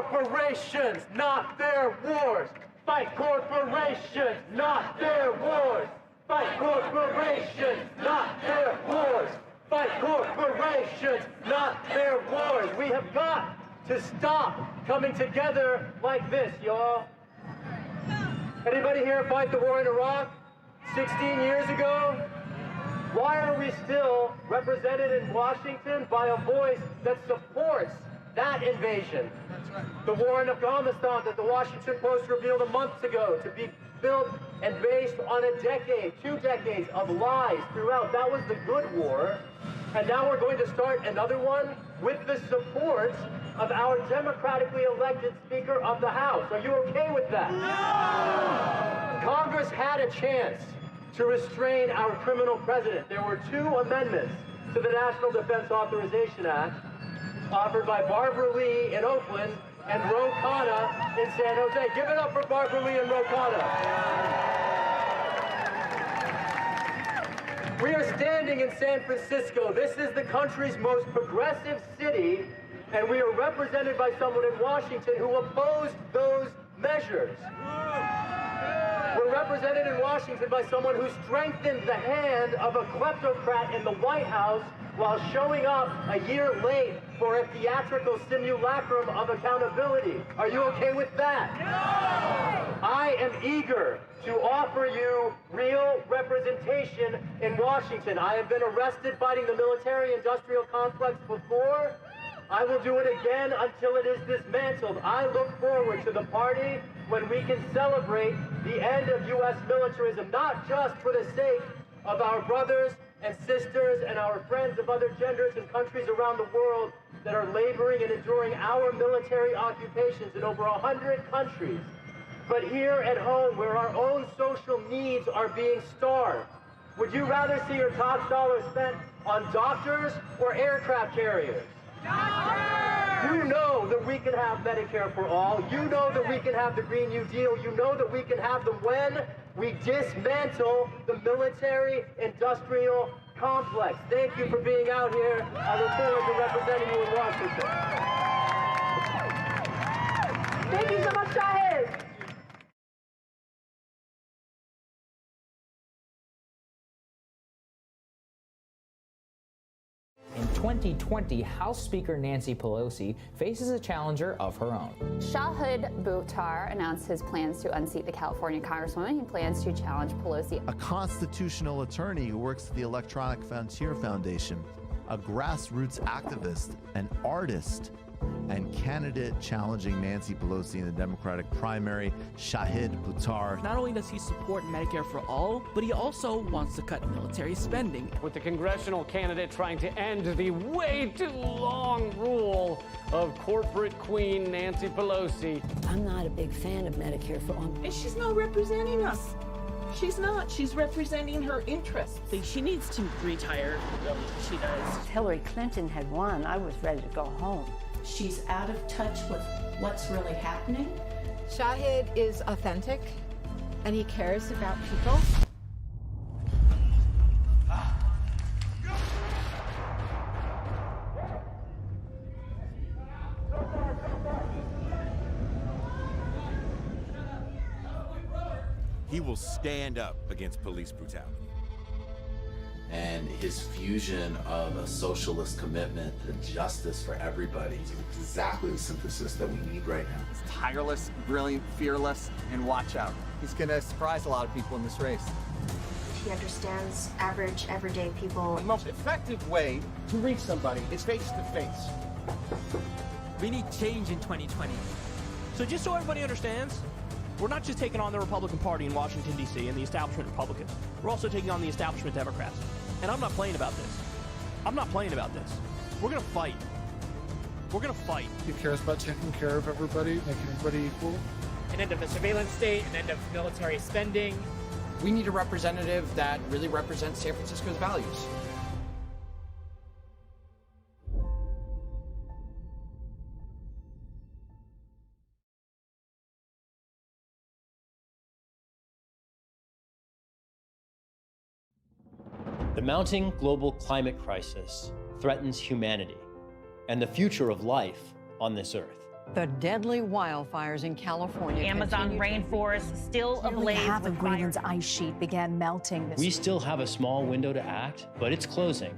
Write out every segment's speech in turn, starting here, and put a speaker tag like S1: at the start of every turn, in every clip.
S1: corporations, not their wars. Fight corporations, not their wars. Fight corporations, not their wars. Fight corporations, not their wars. We have got to stop coming together like this, y'all. Anybody here fight the war in Iraq 16 years ago? Why are we still represented in Washington by a voice that supports that invasion? That's right. The war in Afghanistan that the Washington Post revealed a month ago to be built and based on a decade, 2 decades of lies throughout. That was the good war. And now we're going to start another one with the support of our democratically elected Speaker of the House. Are you okay with that? No! Congress had a chance to restrain our criminal president. There were 2 amendments to the National Defense Authorization Act offered by Barbara Lee in Oakland and Ro Khanna in San Jose. Give it up for Barbara Lee and Ro Khanna. We are standing in San Francisco. This is the country's most progressive city, and we are represented by someone in Washington who opposed those measures. We're represented in Washington by someone who strengthened the hand of a kleptocrat in the White House while showing up a year late for a theatrical simulacrum of accountability. Are you okay with that? No! I am eager to offer you real representation in Washington. I have been arrested fighting the military-industrial complex before. I will do it again until it is dismantled. I look forward to the party when we can celebrate the end of U.S. militarism, not just for the sake of our brothers and sisters and our friends of other genders and countries around the world that are laboring and enduring our military occupations in over 100 countries, but here at home where our own social needs are being starved. Would you rather see your top dollar spent on doctors or aircraft carriers? Doctors! You know that we can have Medicare for all. You know that we can have the Green New Deal. You know that we can have them when we dismantle the military-industrial complex. Thank you for being out here. I look forward to representing you in Washington. Thank you so much, Shahid.
S2: In 2020, House Speaker Nancy Pelosi faces a challenger of her own.
S3: Shahid Buttar announced his plans to unseat the California Congresswoman. He plans to challenge Pelosi.
S4: A constitutional attorney who works at the Electronic Frontier Foundation, a grassroots activist, an artist, and candidate challenging Nancy Pelosi in the Democratic primary, Shahid Buttar.
S5: Not only does he support Medicare for all, but he also wants to cut military spending.
S6: With the congressional candidate trying to end the way too long rule of corporate queen Nancy Pelosi.
S7: I'm not a big fan of Medicare for all.
S8: And she's not representing us. She's not. She's representing her interests.
S5: She needs to retire. She does.
S7: If Hillary Clinton had won, I was ready to go home.
S9: She's out of touch with what's really happening.
S10: Shahid is authentic, and he cares about people.
S11: He will stand up against police brutality.
S12: And his fusion of a socialist commitment to justice for everybody is exactly the synthesis that we need right now.
S13: He's tireless, brilliant, fearless, and watch out. He's gonna surprise a lot of people in this race.
S14: He understands average, everyday people.
S15: The most effective way to reach somebody is face to face.
S5: We need change in 2020.
S16: So just so everybody understands, we're not just taking on the Republican Party in Washington, D.C. and the establishment Republicans. We're also taking on the establishment Democrats. And I'm not playing about this. I'm not playing about this. We're going to fight. We're going to fight.
S17: He cares about taking care of everybody, making everybody equal.
S18: An end of the surveillance state, an end of military spending.
S19: We need a representative that really represents San Francisco's values.
S20: The mounting global climate crisis threatens humanity and the future of life on this earth.
S21: The deadly wildfires in California.
S22: Amazon rainforest still ablaze.
S23: Half of Greenland's ice sheet began melting this
S20: We still have a small window to act, but it's closing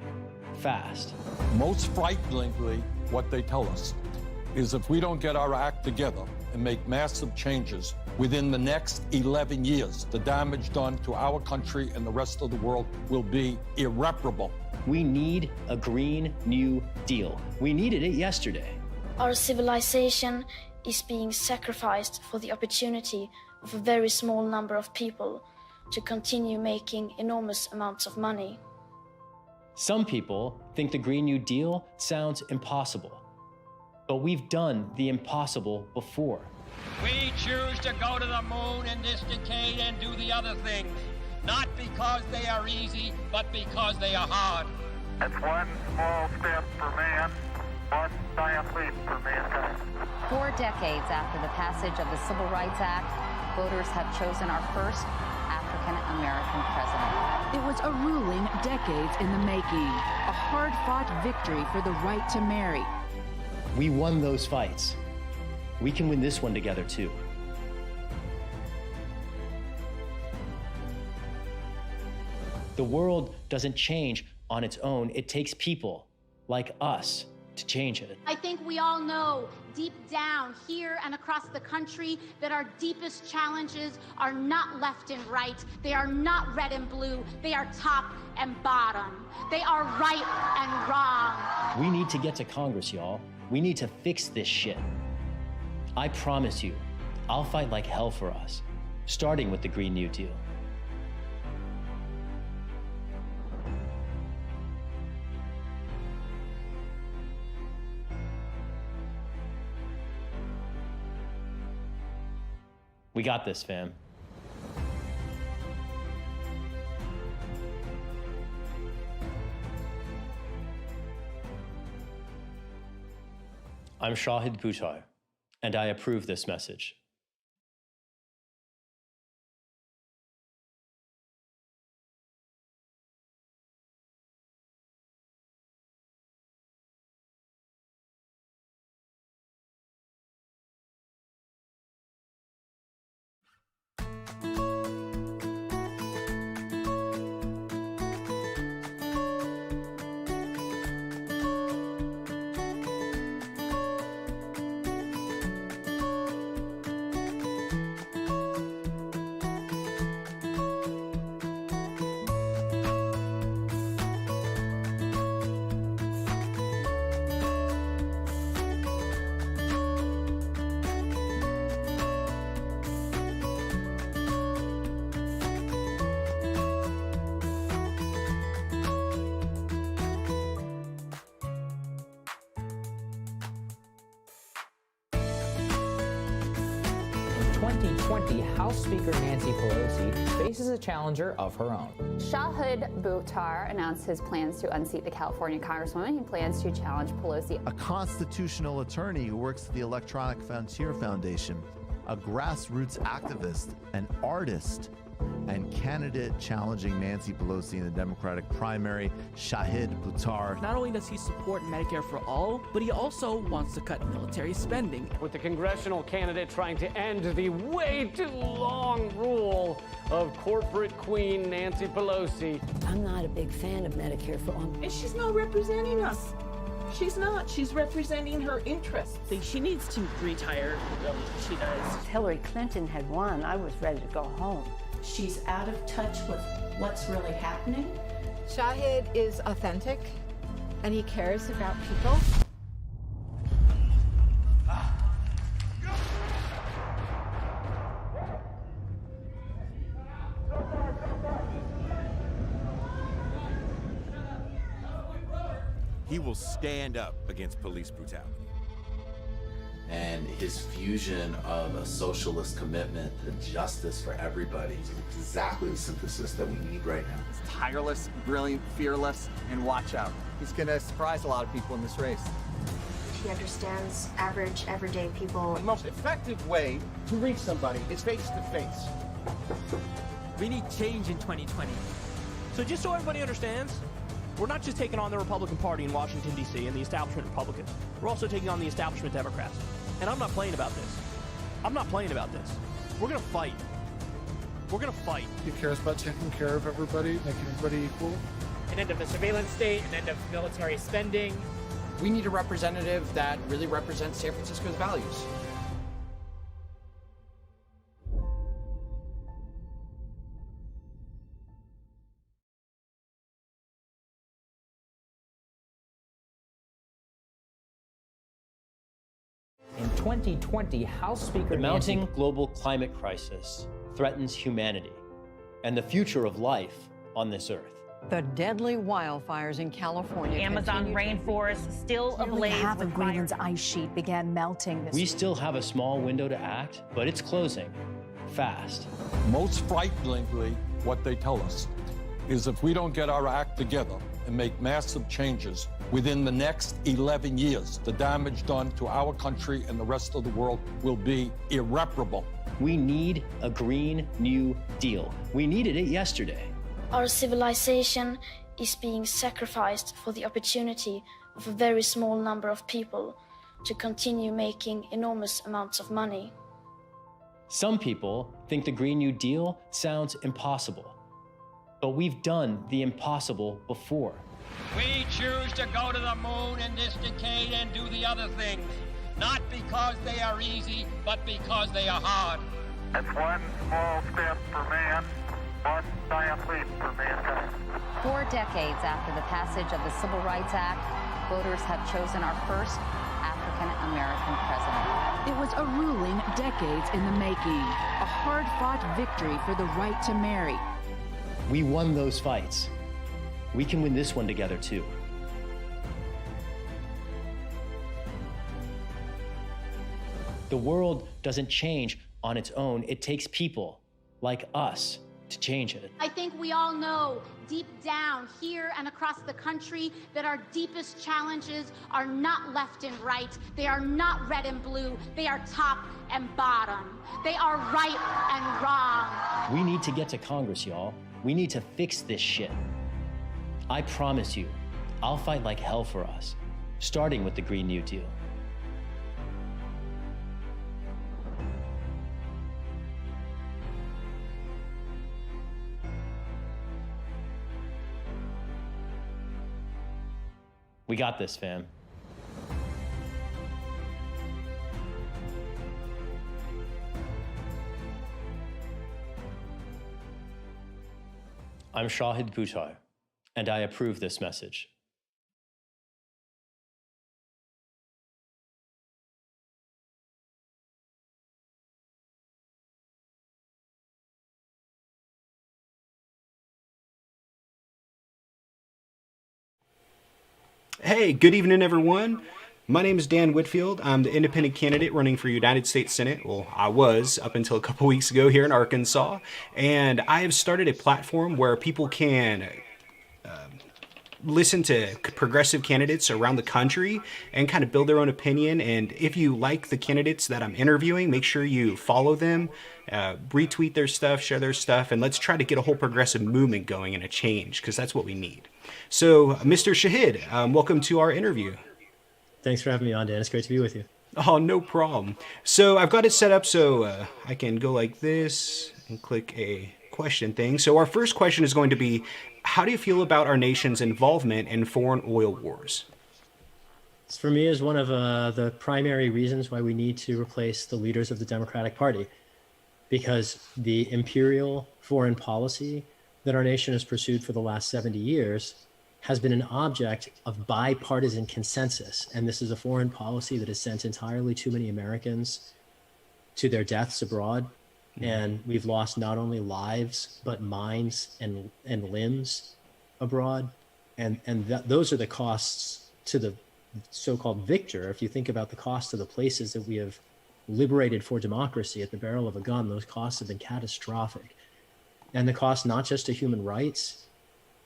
S20: fast.
S24: Most frighteningly, what they tell us is if we don't get our act together and make massive changes within the next 11 years, the damage done to our country and the rest of the world will be irreparable.
S20: We need a Green New Deal. We needed it yesterday.
S25: Our civilization is being sacrificed for the opportunity of a very small number of people to continue making enormous amounts of money.
S20: Some people think the Green New Deal sounds impossible, but we've done the impossible before.
S26: We choose to go to the moon in this decade and do the other things, not because they are easy, but because they are hard.
S27: It's one small step for man, one giant leap for mankind.
S3: 4 decades after the passage of the Civil Rights Act, voters have chosen our first African-American president.
S28: It was a ruling decades in the making, a hard-fought victory for the right to marry.
S20: We won those fights. We can win this one together too. The world doesn't change on its own. It takes people like us to change it.
S29: I think we all know deep down here and across the country that our deepest challenges are not left and right. They are not red and blue. They are top and bottom. They are right and wrong.
S20: We need to get to Congress, y'all. We need to fix this shit. I promise you, I'll fight like hell for us, starting with the Green New Deal. We got this, fam. I'm Shahid Buttar, and I approve this message.
S2: In 2020, House Speaker Nancy Pelosi faces a challenger of her own.
S3: Shahid Buttar announced his plans to unseat the California Congresswoman. He plans to challenge Pelosi.
S4: A constitutional attorney who works at the Electronic Frontier Foundation, a grassroots activist, an artist, and candidate challenging Nancy Pelosi in the Democratic primary, Shahid Buttar.
S5: Not only does he support Medicare for all, but he also wants to cut military spending.
S6: With the congressional candidate trying to end the way too long rule of corporate queen Nancy Pelosi.
S7: I'm not a big fan of Medicare for all.
S8: And she's not representing us. She's not. She's representing her interests. She needs to retire. She does.
S7: If Hillary Clinton had won, I was ready to go home.
S9: She's out of touch with what's really happening.
S10: Shahid is authentic, and he cares about people.
S11: He will stand up against police brutality.
S12: And his fusion of a socialist commitment to justice for everybody is exactly the synthesis that we need right now.
S13: He's tireless, brilliant, fearless, and watch out. He's gonna surprise a lot of people in this race.
S14: He understands average, everyday people.
S15: The most effective way to reach somebody is face to face.
S18: We need change in 2020.
S16: So just so everybody understands, we're not just taking on the Republican Party in Washington, D.C. and the establishment Republicans. We're also taking on the establishment Democrats. And I'm not playing about this. I'm not playing about this. We're going to fight. We're going to fight.
S1: He cares about taking care of everybody, making everybody equal.
S18: An end of the surveillance state, an end of military spending.
S15: We need a representative that really represents San Francisco's values.
S2: In 2020, House Speaker
S20: The mounting
S2: Nancy
S20: global climate crisis threatens humanity and the future of life on this earth.
S17: The deadly wildfires in California.
S19: Amazon rainforest still ablaze.
S21: Half of Greenland's ice sheet began melting this
S20: We still have a small window to act, but it's closing fast.
S22: Most frighteningly, what they tell us is if we don't get our act together and make massive changes within the next 11 years, the damage done to our country and the rest of the world will be irreparable.
S20: We need a Green New Deal. We needed it yesterday.
S23: Our civilization is being sacrificed for the opportunity of a very small number of people to continue making enormous amounts of money.
S20: Some people think the Green New Deal sounds impossible, but we've done the impossible before.
S24: We choose to go to the moon in this decade and do the other things, not because they are easy, but because they are hard.
S27: It's one small step for man, one giant leap for mankind.
S3: 4 decades after the passage of the Civil Rights Act, voters have chosen our first African-American president.
S28: It was a ruling decades in the making, a hard-fought victory for the right to marry.
S20: We won those fights. We can win this one together too. The world doesn't change on its own. It takes people like us to change it.
S29: I think we all know deep down here and across the country that our deepest challenges are not left and right. They are not red and blue. They are top and bottom. They are right and wrong.
S20: We need to get to Congress, y'all. We need to fix this shit. I promise you, I'll fight like hell for us, starting with the Green New Deal. We got this, fam. I'm Shahid Buttar, and I approve this message.
S25: Hey, good evening, everyone. My name is Dan Whitfield. I'm the independent candidate running for United States Senate. Well, I was up until a couple weeks ago here in Arkansas. And I have started a platform where people can listen to progressive candidates around the country and kind of build their own opinion. And if you like the candidates that I'm interviewing, make sure you follow them, retweet their stuff, share their stuff, and let's try to get a whole progressive movement going and a change, because that's what we need. So, Mr. Shahid, welcome to our interview.
S20: Thanks for having me on, Dan. It's great to be with you.
S25: Oh, no problem. So I've got it set up so I can go like this and click a question thing. So our first question is going to be, how do you feel about our nation's involvement in foreign oil wars?
S20: For me, is one of the primary reasons why we need to replace the leaders of the Democratic Party, because the imperial foreign policy that our nation has pursued for the last 70 years has been an object of bipartisan consensus. And this is a foreign policy that has sent entirely too many Americans to their deaths abroad. And we've lost not only lives, but minds and limbs abroad. And those are the costs to the so-called victor. If you think about the cost of the places that we have liberated for democracy at the barrel of a gun, those costs have been catastrophic. And the cost not just to human rights,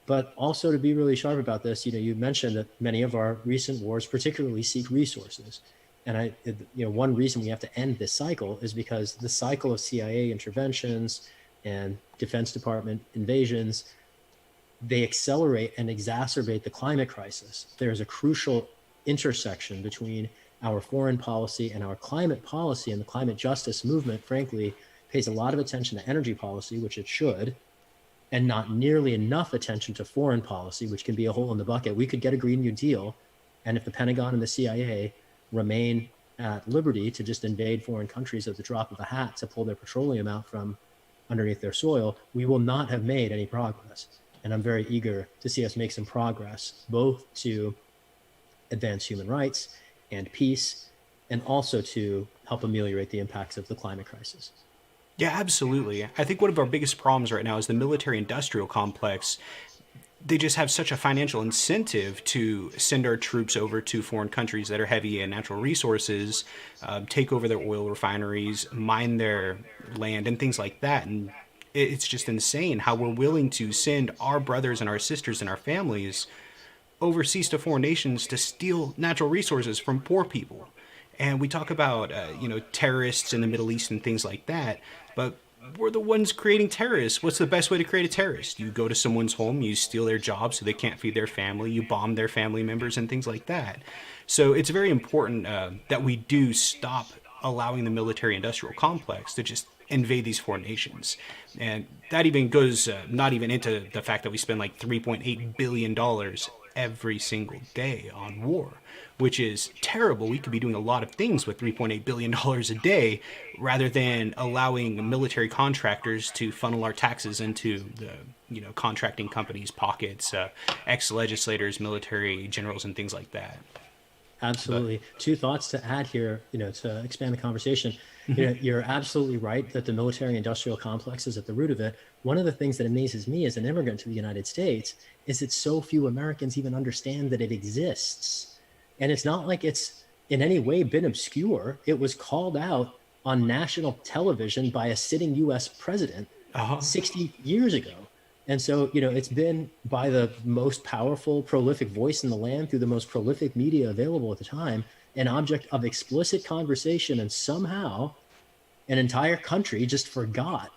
S20: but also, to be really sharp about this, you mentioned that many of our recent wars particularly seek resources. And one reason we have to end this cycle is because the cycle of CIA interventions and Defense Department invasions, they accelerate and exacerbate the climate crisis. There's a crucial intersection between our foreign policy and our climate policy and the climate justice movement, frankly, pays a lot of attention to energy policy, which it should, and not nearly enough attention to foreign policy, which can be a hole in the bucket. We could get a Green New Deal, and if the Pentagon and the CIA remain at liberty to just invade foreign countries at the drop of a hat to pull their petroleum out from underneath their soil, we will not have made any progress. And I'm very eager to see us make some progress, both to advance human rights and peace, and also to help ameliorate the impacts of the climate crisis.
S25: Yeah, absolutely. I think one of our biggest problems right now is the military-industrial complex. They just have such a financial incentive to send our troops over to foreign countries that are heavy in natural resources, take over their oil refineries, mine their land, and things like that. And it's just insane how we're willing to send our brothers and our sisters and our families overseas to foreign nations to steal natural resources from poor people. And we talk about, terrorists in the Middle East and things like that, but we're the ones creating terrorists. What's the best way to create a terrorist? You go to someone's home, you steal their job so they can't feed their family, you bomb their family members and things like that. So it's very important that we do stop allowing the military-industrial complex to just invade these foreign nations. And that even goes not even into the fact that we spend like $3.8 billion every single day on war, which is terrible. We could be doing a lot of things with $3.8 billion a day rather than allowing military contractors to funnel our taxes into the contracting companies' pockets, ex-legislators, military generals, and things like that.
S20: Absolutely. Two thoughts to add here, to expand the conversation. You're absolutely right that the military-industrial complex is at the root of it. One of the things that amazes me as an immigrant to the United States is that so few Americans even understand that it exists. And it's not like it's in any way been obscure. It was called out on national television by a sitting U.S. president 60 years ago. And so, it's been by the most powerful, prolific voice in the land through the most prolific media available at the time, an object of explicit conversation. And somehow an entire country just forgot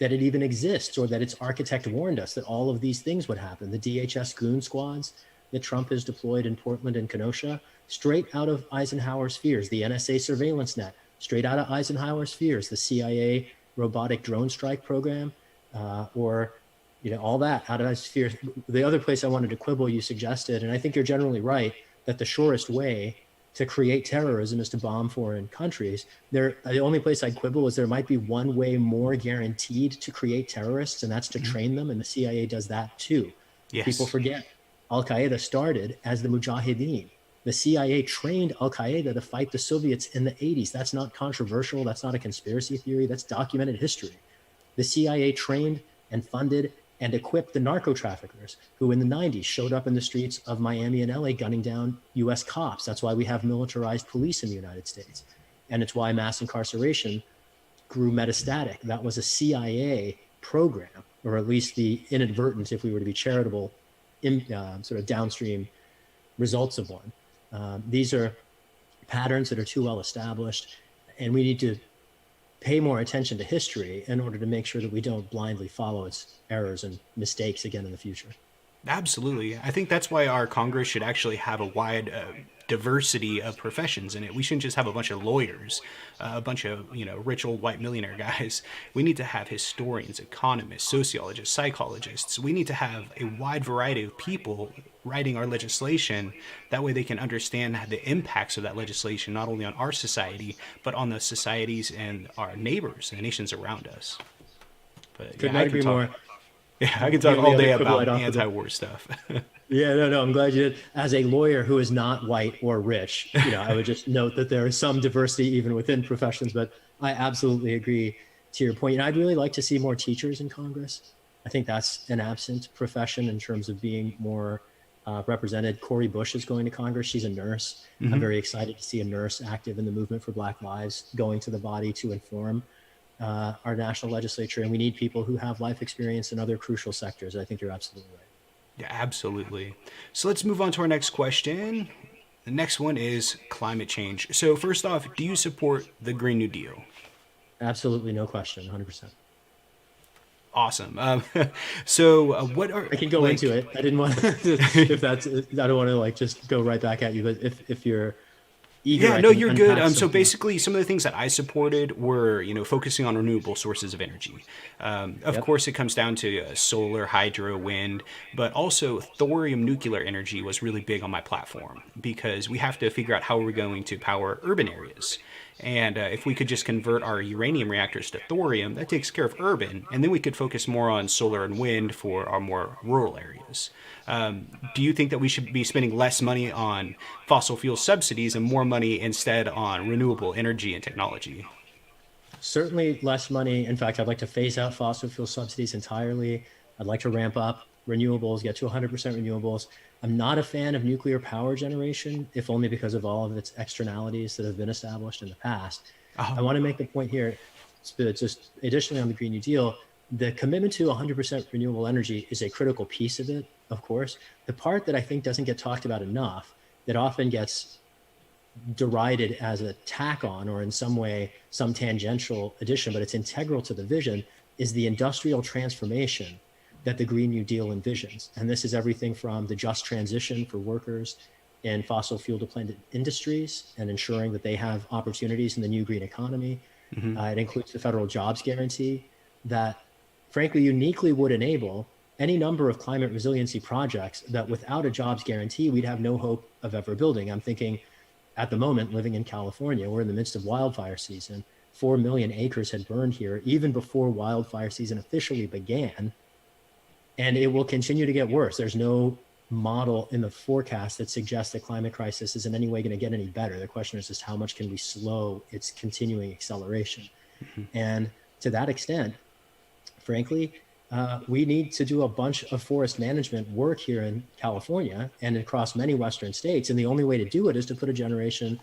S20: that it even exists, or that its architect warned us that all of these things would happen. The DHS goon squads that Trump has deployed in Portland and Kenosha, straight out of Eisenhower's fears. The NSA surveillance net, straight out of Eisenhower's fears. The CIA robotic drone strike program, all that out of his fears. The other place I wanted to quibble, you suggested, and I think you're generally right, that the surest way to create terrorism is to bomb foreign countries. The only place I'd quibble is there might be one way more guaranteed to create terrorists, and that's to train them, and the CIA does that too. Yes. People forget Al-Qaeda started as the Mujahideen. The CIA trained Al-Qaeda to fight the Soviets in the 80s. That's not controversial. That's not a conspiracy theory. That's documented history. The CIA trained and funded and equipped the narco traffickers who in the 90s showed up in the streets of Miami and LA gunning down US cops. That's why we have militarized police in the United States. And it's why mass incarceration grew metastatic. That was a CIA program, or at least the inadvertent, if we were to be charitable, sort of downstream results of one. These are patterns that are too well established, and we need to pay more attention to history in order to make sure that we don't blindly follow its errors and mistakes again in the future.
S25: Absolutely. I think that's why our Congress should actually have a wide diversity of professions in it. We shouldn't just have a bunch of lawyers, a bunch of, rich old white millionaire guys. We need to have historians, economists, sociologists, psychologists. We need to have a wide variety of people writing our legislation. That way they can understand the impacts of that legislation, not only on our society, but on the societies and our neighbors and the nations around us. But
S20: could not agree more.
S25: Yeah, I can talk all day about anti-war stuff.
S20: No, I'm glad you did. As a lawyer who is not white or rich, I would just note that there is some diversity even within professions, but I absolutely agree to your point. And I'd really like to see more teachers in Congress. I think that's an absent profession in terms of being more represented. Cori Bush is going to Congress. She's a nurse. I'm very excited to see a nurse active in the movement for Black Lives going to the body to inform our national legislature. And we need people who have life experience in other crucial sectors. I think you're absolutely right.
S25: Yeah, absolutely. So let's move on to our next question. The next one is climate change. So first off, do you support the Green New Deal?
S20: Absolutely, no question, 100%.
S25: Awesome. So what are...
S20: I can go into it. I didn't want to, if that's... I don't want to just go right back at you, but if you're eager.
S25: Yeah,
S20: I
S25: no,
S20: can
S25: you're
S20: unpack
S25: good. So
S20: something.
S25: basically, some of the things that I supported were, focusing on renewable sources of energy. Of course, it comes down to solar, hydro, wind, but also thorium nuclear energy was really big on my platform because we have to figure out how we're going to power urban areas. And if we could just convert our uranium reactors to thorium, that takes care of urban, and then we could focus more on solar and wind for our more rural areas. Do you think that we should be spending less money on fossil fuel subsidies and more money instead on renewable energy and technology?
S20: Certainly less money. In fact, I'd like to phase out fossil fuel subsidies entirely. I'd like to ramp up renewables, get to 100% renewables. I'm not a fan of nuclear power generation, if only because of all of its externalities that have been established in the past. I want to make the point here, just additionally on the Green New Deal, the commitment to 100% renewable energy is a critical piece of it, of course. The part that I think doesn't get talked about enough, that often gets derided as a tack on or in some way some tangential addition, but it's integral to the vision, is the industrial transformation that the Green New Deal envisions. And this is everything from the just transition for workers in fossil fuel dependent industries and ensuring that they have opportunities in the new green economy. It includes the federal jobs guarantee that frankly uniquely would enable any number of climate resiliency projects that without a jobs guarantee, we'd have no hope of ever building. I'm thinking at the moment, living in California, we're in the midst of wildfire season. 4 million acres had burned here even before wildfire season officially began. And it will continue to get worse. There's no model in the forecast that suggests the climate crisis is in any way going to get any better. The question is just how much can we slow its continuing acceleration? And to that extent, frankly, we need to do a bunch of forest management work here in California and across many Western states. And the only way to do it is to put a generation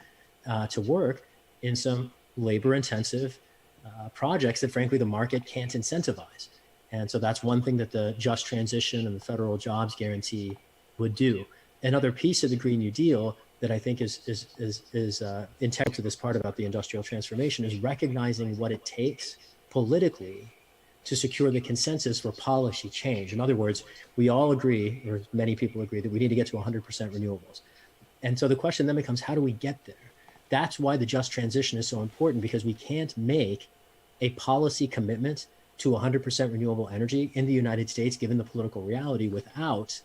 S20: to work in some labor-intensive projects that, frankly, the market can't incentivize. And so that's one thing that the just transition and the federal jobs guarantee would do. Another piece of the Green New Deal that I think is integral to this part about the industrial transformation is recognizing what it takes politically to secure the consensus for policy change. In other words, we all agree, or many people agree, that we need to get to 100% renewables. And so the question then becomes, how do we get there? That's why the just transition is so important, because we can't make a policy commitment to 100% renewable energy in the United States, given the political reality, without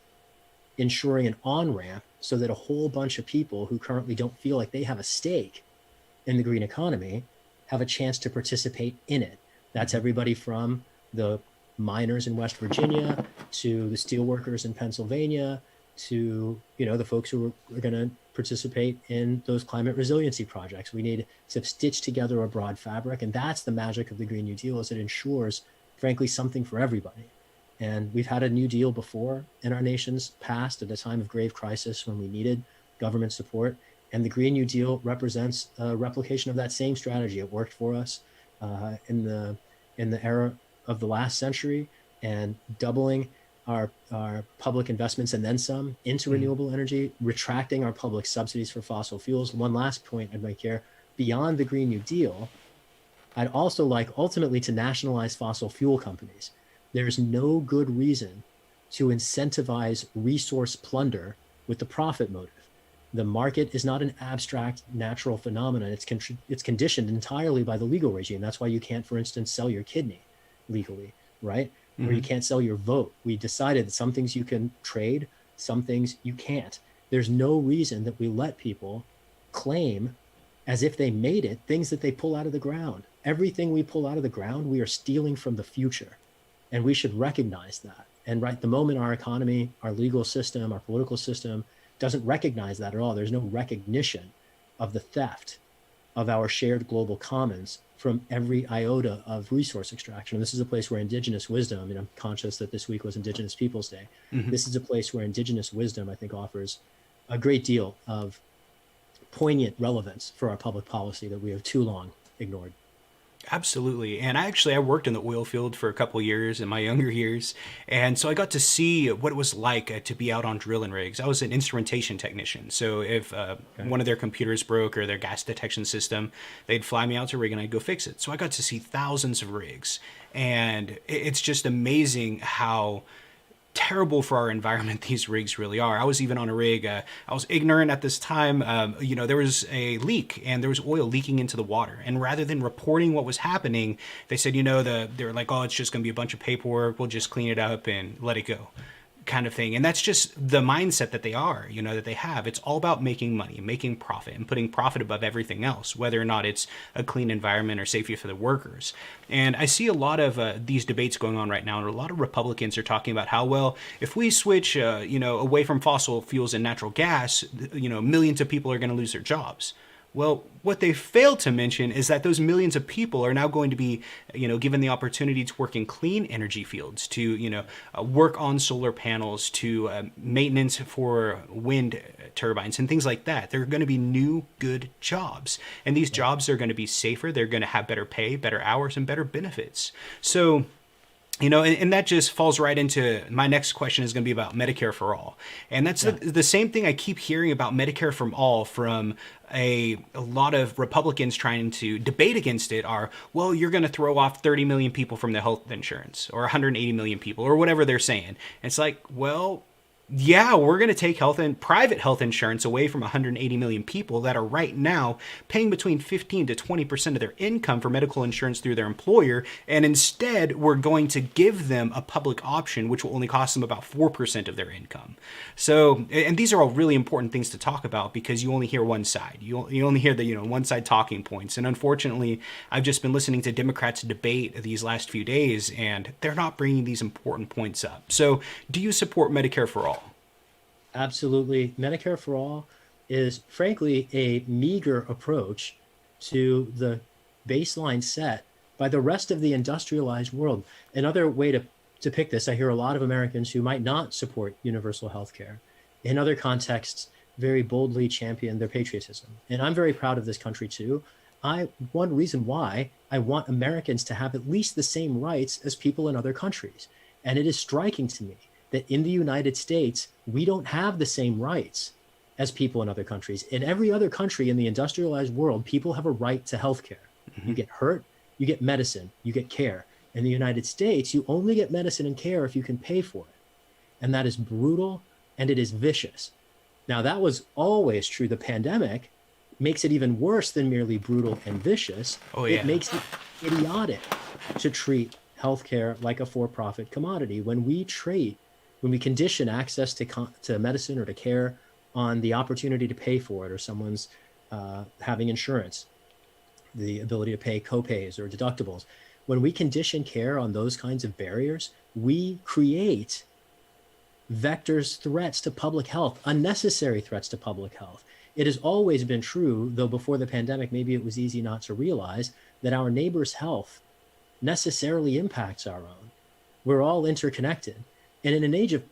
S20: ensuring an on-ramp so that a whole bunch of people who currently don't feel like they have a stake in the green economy have a chance to participate in it. That's everybody from the miners in West Virginia to the steel workers in Pennsylvania to, the folks who are going to participate in those climate resiliency projects. We need to stitch together a broad fabric. And that's the magic of the Green New Deal, is it ensures, frankly, something for everybody. And we've had a New Deal before in our nation's past at a time of grave crisis when we needed government support. And the Green New Deal represents a replication of that same strategy. It worked for us in the era of the last century, and doubling our public investments and then some into renewable energy, retracting our public subsidies for fossil fuels. One last point I'd make here, beyond the Green New Deal, I'd also like ultimately to nationalize fossil fuel companies. There's no good reason to incentivize resource plunder with the profit motive. The market is not an abstract natural phenomenon. It's conditioned entirely by the legal regime. That's why you can't, for instance, sell your kidney legally, right? Or you can't sell your vote. We decided that some things you can trade, some things you can't. There's no reason that we let people claim as if they made it things that they pull out of the ground. Everything we pull out of the ground, we are stealing from the future. And we should recognize that. And right the moment our economy, our legal system, our political system doesn't recognize that at all, there's no recognition of the theft of our shared global commons from every iota of resource extraction. And this is a place where indigenous wisdom, I'm conscious that this week was Indigenous Peoples Day. This is a place where indigenous wisdom, I think, offers a great deal of poignant relevance for our public policy that we have too long ignored.
S25: Absolutely. And I worked in the oil field for a couple years in my younger years. And so I got to see what it was like to be out on drilling rigs. I was an instrumentation technician. So if one of their computers broke or their gas detection system, they'd fly me out to a rig and I'd go fix it. So I got to see thousands of rigs. And it's just amazing how terrible for our environment these rigs really are. I was even on a rig. I was ignorant at this time. There was a leak and there was oil leaking into the water. And rather than reporting what was happening, they said, they were like, oh, it's just going to be a bunch of paperwork. We'll just clean it up and let it go, kind of thing. And that's just the mindset that they are, that they have. It's all about making money, making profit, and putting profit above everything else, whether or not it's a clean environment or safety for the workers. And I see a lot of these debates going on right now, and a lot of Republicans are talking about how, well, if we switch, away from fossil fuels and natural gas, millions of people are going to lose their jobs. Well, what they failed to mention is that those millions of people are now going to be, given the opportunity to work in clean energy fields, to, work on solar panels, to maintenance for wind turbines and things like that. There are going to be new good jobs. And these jobs are going to be safer. They're going to have better pay, better hours, and better benefits. So, and that just falls right into my next question is going to be about Medicare for all. And that's the same thing I keep hearing about Medicare for all from a lot of Republicans trying to debate against it are, well, you're going to throw off 30 million people from the health insurance or 180 million people or whatever they're saying. And it's like, well, yeah, we're going to take private health insurance away from 180 million people that are right now paying between 15 to 20% of their income for medical insurance through their employer. And instead, we're going to give them a public option, which will only cost them about 4% of their income. So, and these are all really important things to talk about because you only hear one side. You only hear the, one side talking points. And unfortunately, I've just been listening to Democrats debate these last few days, and they're not bringing these important points up. So do you support Medicare for all?
S20: Absolutely. Medicare for all is frankly a meager approach to the baseline set by the rest of the industrialized world. Another way to pick this, I hear a lot of Americans who might not support universal health care in other contexts very boldly champion their patriotism. And I'm very proud of this country too. One reason why I want Americans to have at least the same rights as people in other countries. And it is striking to me that in the United States, we don't have the same rights as people in other countries. In every other country in the industrialized world, people have a right to healthcare. You get hurt, you get medicine, you get care. In the United States, you only get medicine and care if you can pay for it. And that is brutal and it is vicious. Now, that was always true. The pandemic makes it even worse than merely brutal and vicious.
S25: Oh, yeah.
S20: It makes it idiotic to treat healthcare like a for-profit commodity. When we condition access to medicine or to care on the opportunity to pay for it, or someone's having insurance, the ability to pay copays or deductibles, when we condition care on those kinds of barriers, we create threats to public health, unnecessary threats to public health. It has always been true, though before the pandemic, maybe it was easy not to realize, that our neighbor's health necessarily impacts our own. We're all interconnected. And in an age of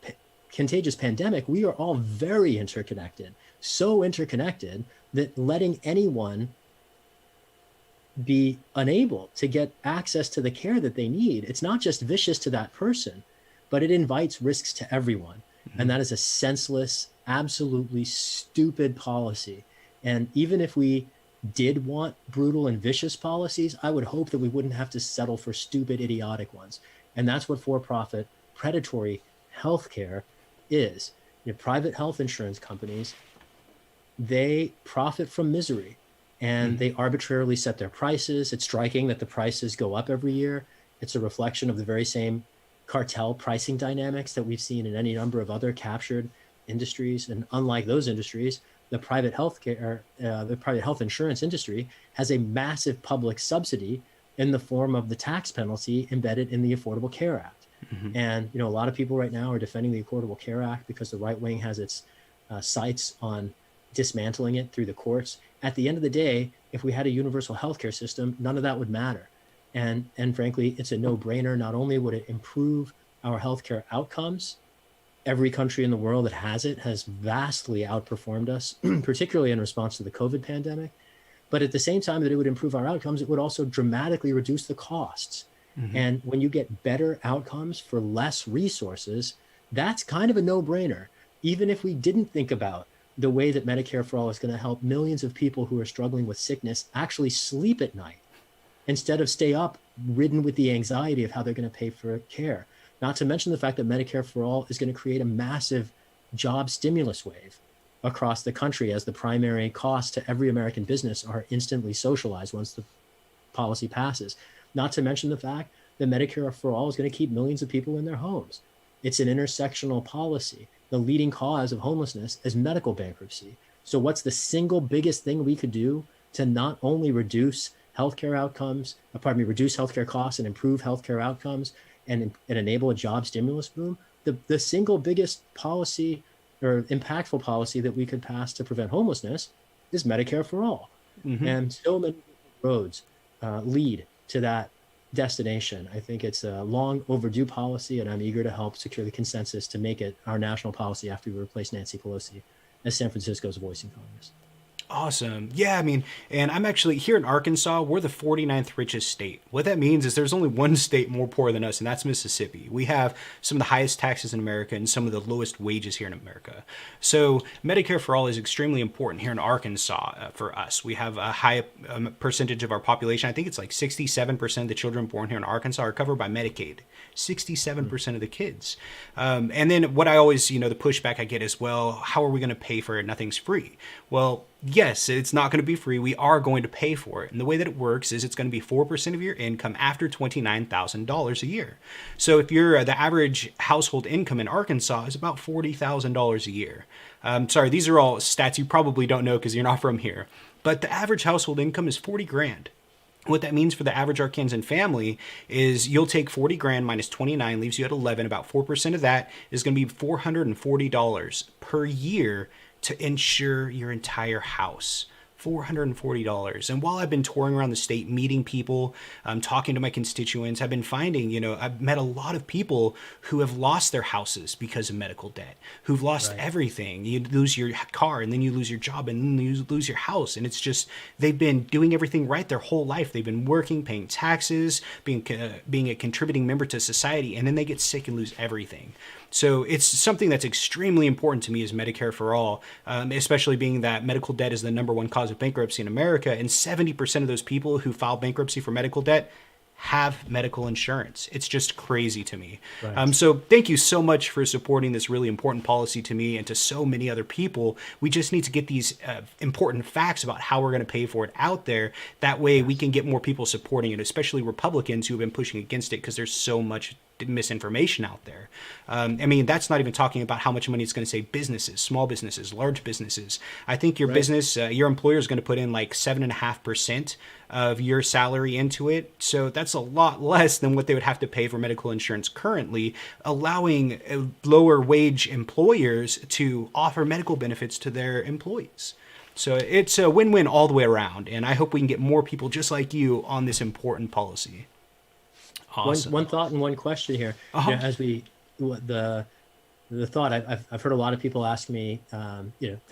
S20: contagious pandemic, we are all very interconnected, so interconnected that letting anyone be unable to get access to the care that they need, it's not just vicious to that person, but it invites risks to everyone. And that is a senseless, absolutely stupid policy. And even if we did want brutal and vicious policies, I would hope that we wouldn't have to settle for stupid, idiotic ones. And that's what for-profit, predatory healthcare is. Private health insurance companies, they profit from misery and they arbitrarily set their prices. It's striking that the prices go up every year. It's a reflection of the very same cartel pricing dynamics that we've seen in any number of other captured industries. And unlike those industries, the private health insurance industry has a massive public subsidy in the form of the tax penalty embedded in the Affordable Care Act. And a lot of people right now are defending the Affordable Care Act because the right wing has its sights on dismantling it through the courts. At the end of the day, if we had a universal healthcare system, none of that would matter. And frankly, it's a no-brainer. Not only would it improve our healthcare outcomes, every country in the world that has it has vastly outperformed us, particularly in response to the COVID pandemic. But at the same time that it would improve our outcomes, it would also dramatically reduce the costs. And when you get better outcomes for less resources, that's kind of a no-brainer. Even if we didn't think about the way that Medicare for All is going to help millions of people who are struggling with sickness actually sleep at night instead of stay up ridden with the anxiety of how they're going to pay for care. Not to mention the fact that Medicare for All is going to create a massive job stimulus wave across the country, as the primary costs to every American business are instantly socialized once the policy passes. Not to mention the fact that Medicare for All is going to keep millions of people in their homes. It's an intersectional policy. The leading cause of homelessness is medical bankruptcy. So what's the single biggest thing we could do to not only reduce healthcare outcomes, reduce healthcare costs and improve healthcare outcomes and enable a job stimulus boom? The single biggest policy or impactful policy that we could pass to prevent homelessness is Medicare for All. And so many roads lead to that destination. I think it's a long overdue policy, and I'm eager to help secure the consensus to make it our national policy after we replace Nancy Pelosi as San Francisco's voice in Congress.
S25: Awesome. Yeah, I mean, and I'm actually here in Arkansas, we're the 49th richest state. What that means is there's only one state more poor than us, and that's Mississippi. We have some of the highest taxes in America and some of the lowest wages here in America. So Medicare for All is extremely important here in Arkansas for us. We have a high percentage of our population. I think it's like 67% of the children born here in Arkansas are covered by Medicaid. 67% of the kids. And then what I always, the pushback I get is, well, how are we going to pay for it? Nothing's free. Well, yes, it's not going to be free. We are going to pay for it. And the way that it works is it's going to be 4% of your income after $29,000 a year. So if you're the average household income in Arkansas is about $40,000 a year. Sorry, these are all stats you probably don't know because you're not from here. But the average household income is 40 grand. What that means for the average Arkansan family is you'll take 40 grand minus 29 leaves you at 11. About 4% of that is going to be $440 per year to insure your entire house. $440. And while I've been touring around the state, meeting people, talking to my constituents, I've been finding, I've met a lot of people who have lost their houses because of medical debt, who've lost everything. You lose your car and then you lose your job and then you lose your house. And it's just, they've been doing everything right their whole life. They've been working, paying taxes, being a contributing member to society, and then they get sick and lose everything. So it's something that's extremely important to me is Medicare for All, especially being that medical debt is the number one cause of bankruptcy in America. And 70% of those people who file bankruptcy for medical debt have medical insurance. It's just crazy to me. Right. So thank you so much for supporting this really important policy to me and to so many other people. We just need to get these important facts about how we're going to pay for it out there. That way we can get more people supporting it, especially Republicans who have been pushing against it because there's so much misinformation out there. I mean, that's not even talking about how much money it's going to save businesses, small businesses, large businesses. I think your business, your employer is going to put in like 7.5% of your salary into it. So that's a lot less than what they would have to pay for medical insurance currently, allowing lower wage employers to offer medical benefits to their employees. So it's a win-win all the way around. And I hope we can get more people just like you on this important policy. Awesome.
S20: One thought and one question here. As the thought, I've heard a lot of people ask me, how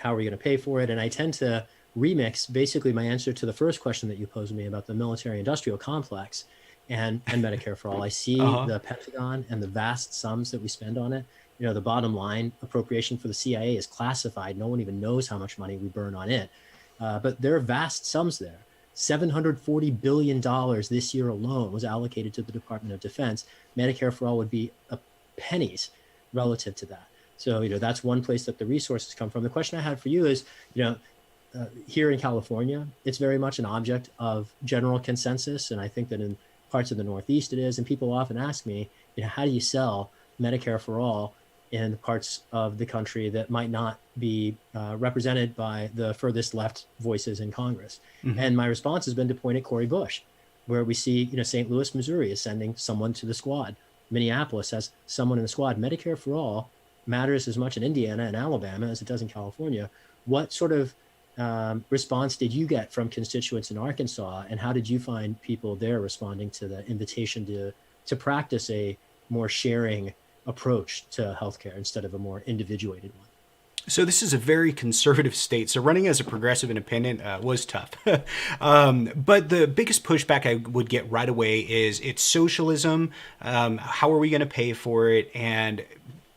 S20: are we going to pay for it? And I tend to remix basically my answer to the first question that you posed me about the military-industrial complex and Medicare for All. I see the Pentagon and the vast sums that we spend on it. The bottom line appropriation for the CIA is classified. No one even knows how much money we burn on it. But there are vast sums there. $740 billion this year alone was allocated to the Department of Defense. Medicare for All would be pennies relative to that. So, that's one place that the resources come from. The question I had for you is, here in California, it's very much an object of general consensus. And I think that in parts of the Northeast it is. And people often ask me, how do you sell Medicare for All in parts of the country that might not be represented by the furthest left voices in Congress? And my response has been to point at Cori Bush, where we see, St. Louis, Missouri is sending someone to the squad. Minneapolis has someone in the squad. Medicare for All matters as much in Indiana and Alabama as it does in California. What sort of response did you get from constituents in Arkansas, and how did you find people there responding to the invitation to practice a more sharing approach to healthcare instead of a more individuated one?
S25: So this is a very conservative state. So running as a progressive independent was tough. But the biggest pushback I would get right away is it's socialism. How are we going to pay for it? And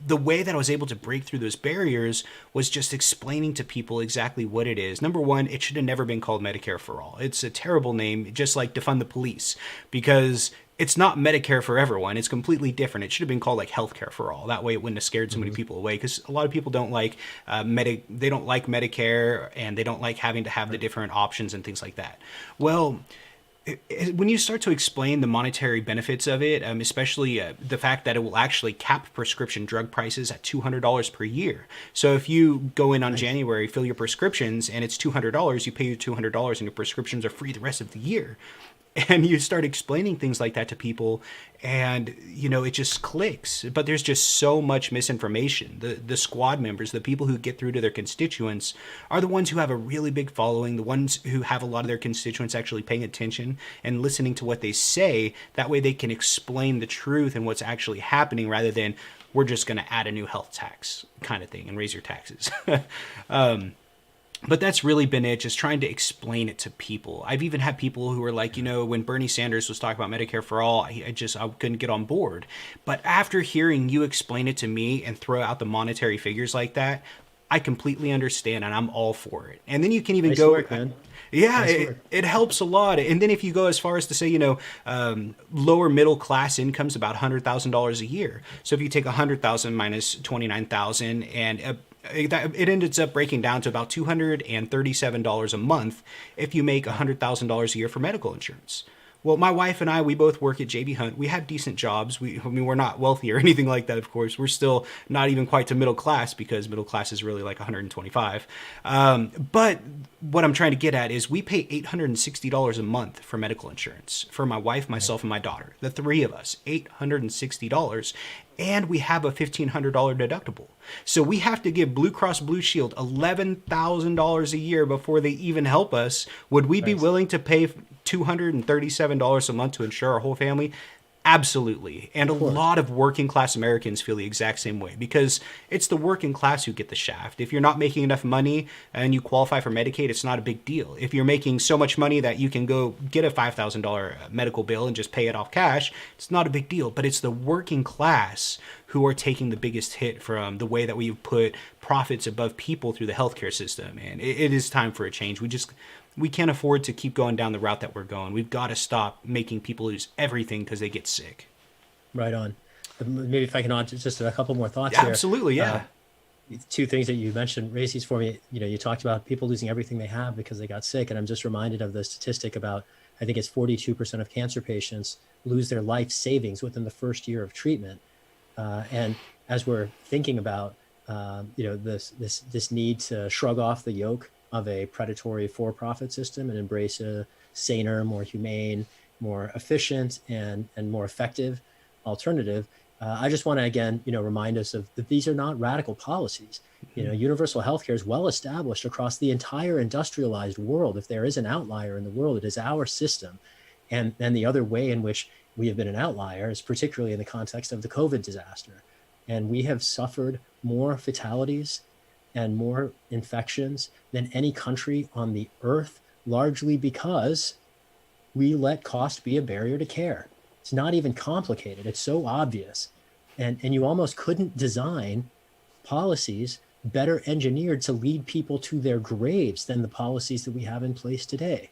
S25: the way that I was able to break through those barriers was just explaining to people exactly what it is. Number one, it should have never been called Medicare for All. It's a terrible name, just like defund the police, because it's not Medicare for everyone. It's completely different. It should have been called like healthcare for all. That way it wouldn't have scared so many people away, because a lot of people don't like they don't like Medicare, and they don't like having to have the different options and things like that. Well, when you start to explain the monetary benefits of it, especially the fact that it will actually cap prescription drug prices at $200 per year. So if you go in on January, fill your prescriptions, and it's $200, you pay your $200 and your prescriptions are free the rest of the year. And you start explaining things like that to people, and it just clicks. But there's just so much misinformation. The squad members, the people who get through to their constituents, are the ones who have a really big following, the ones who have a lot of their constituents actually paying attention and listening to what they say. That way they can explain the truth and what's actually happening, rather than we're just going to add a new health tax kind of thing and raise your taxes. But that's really been it, just trying to explain it to people. I've even had people who were like, when Bernie Sanders was talking about Medicare for all, I couldn't get on board. But after hearing you explain it to me and throw out the monetary figures like that, I completely understand, and I'm all for it. And then you can even
S20: nice
S25: go...
S20: work, man.
S25: Yeah, it helps a lot. And then if you go as far as to say, lower middle class income's about $100,000 a year. So if you take 100,000 minus 29,000, and it ends up breaking down to about $237 a month if you make $100,000 a year for medical insurance. Well, my wife and I, we both work at JB Hunt. We have decent jobs. We're not wealthy or anything like that, of course. We're still not even quite to middle class, because middle class is really like 125. But what I'm trying to get at is we pay $860 a month for medical insurance for my wife, myself, and my daughter. The three of us, $860. And we have a $1,500 deductible. So we have to give Blue Cross Blue Shield $11,000 a year before they even help us. Would we be willing to pay $237 a month to insure our whole family? Absolutely. And a lot of working class Americans feel the exact same way, because it's the working class who get the shaft. If you're not making enough money and you qualify for Medicaid, it's not a big deal. If you're making so much money that you can go get a $5,000 medical bill and just pay it off cash, it's not a big deal. But it's the working class who are taking the biggest hit from the way that we've put profits above people through the healthcare system. And it is time for a change. We can't afford to keep going down the route that we're going. We've got to stop making people lose everything because they get sick.
S20: Right on. Maybe if I can add just a couple more thoughts here.
S25: Absolutely, yeah.
S20: Two things that you mentioned, raise these for me. You talked about people losing everything they have because they got sick. And I'm just reminded of the statistic about, I think it's 42% of cancer patients lose their life savings within the first year of treatment. And as we're thinking about, this need to shrug off the yoke of a predatory for-profit system and embrace a saner, more humane, more efficient, and more effective alternative. I just want to again, remind us of that these are not radical policies. Universal healthcare is well established across the entire industrialized world. If there is an outlier in the world, it is our system. And the other way in which we have been an outlier is particularly in the context of the COVID disaster. And we have suffered more fatalities and more infections than any country on the earth, largely because we let cost be a barrier to care. It's not even complicated. It's so obvious. And you almost couldn't design policies better engineered to lead people to their graves than the policies that we have in place today.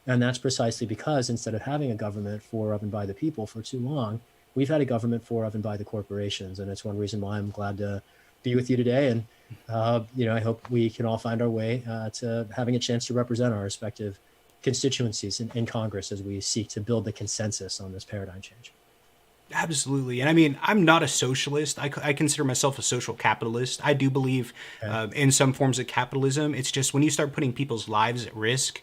S20: And that's precisely because instead of having a government for, of, and by the people for too long, we've had a government for, of, and by the corporations. And it's one reason why I'm glad to be with you today. And, I hope we can all find our way to having a chance to represent our respective constituencies in Congress as we seek to build the consensus on this paradigm change.
S25: Absolutely. And I mean, I'm not a socialist. I consider myself a social capitalist. I do believe in some forms of capitalism. It's just when you start putting people's lives at risk,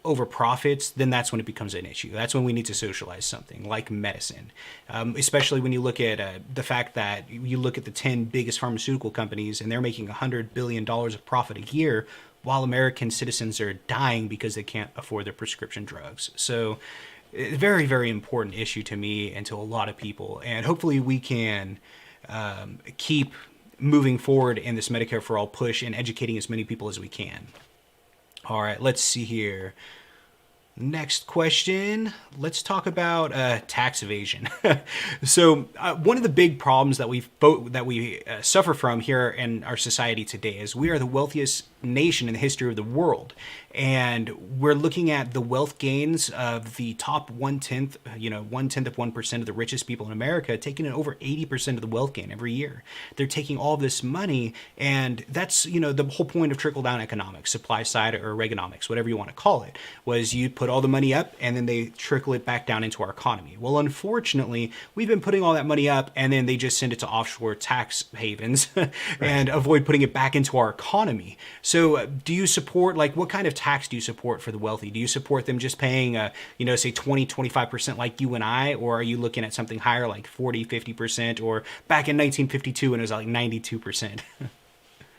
S25: over profits, then that's when it becomes an issue. That's when we need to socialize something like medicine, especially when you look at the fact that you look at the 10 biggest pharmaceutical companies and they're making $100 billion of profit a year while American citizens are dying because they can't afford their prescription drugs. So very, very important issue to me and to a lot of people. And hopefully we can keep moving forward in this Medicare for All push and educating as many people as we can. All right, let's see here. Next question. Let's talk about tax evasion. So one of the big problems that we suffer from here in our society today is we are the wealthiest nation in the history of the world, and we're looking at the wealth gains of the top 1/10 of 1% of the richest people in America, taking in over 80% of the wealth gain every year. They're taking all this money, and that's the whole point of trickle down economics, supply side or Reaganomics, whatever you want to call it, was you put all the money up and then they trickle it back down into our economy. Well, unfortunately, we've been putting all that money up and then they just send it to offshore tax havens and avoid putting it back into our economy. So do you support, what kind of tax do you support for the wealthy? Do you support them just paying, say 20-25% like you and I, or are you looking at something higher like 40-50%, or back in 1952 when it was like 92%?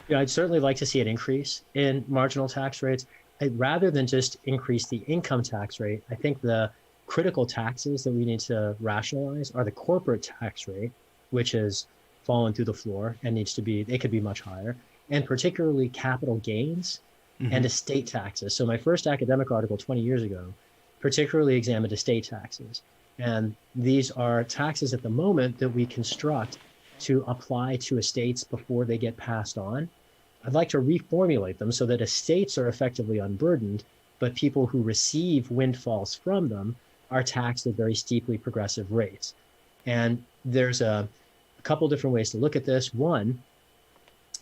S20: Yeah, I'd certainly like to see an increase in marginal tax rates. Rather than just increase the income tax rate, I think the critical taxes that we need to rationalize are the corporate tax rate, which has fallen through the floor and it could be much higher, and particularly capital gains and estate taxes. So my first academic article 20 years ago particularly examined estate taxes. And these are taxes at the moment that we construct to apply to estates before they get passed on. I'd like to reformulate them so that estates are effectively unburdened, but people who receive windfalls from them are taxed at very steeply progressive rates. And there's a couple different ways to look at this. One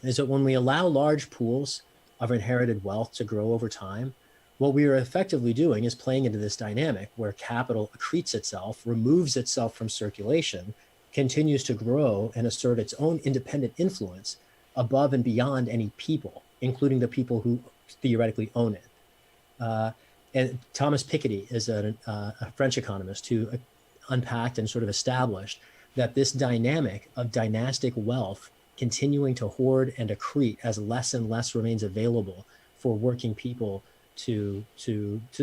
S20: is that when we allow large pools of inherited wealth to grow over time, what we are effectively doing is playing into this dynamic where capital accretes itself, removes itself from circulation, continues to grow and assert its own independent influence above and beyond any people, including the people who theoretically own it. And Thomas Piketty is a French economist who unpacked and sort of established that this dynamic of dynastic wealth continuing to hoard and accrete as less and less remains available for working people to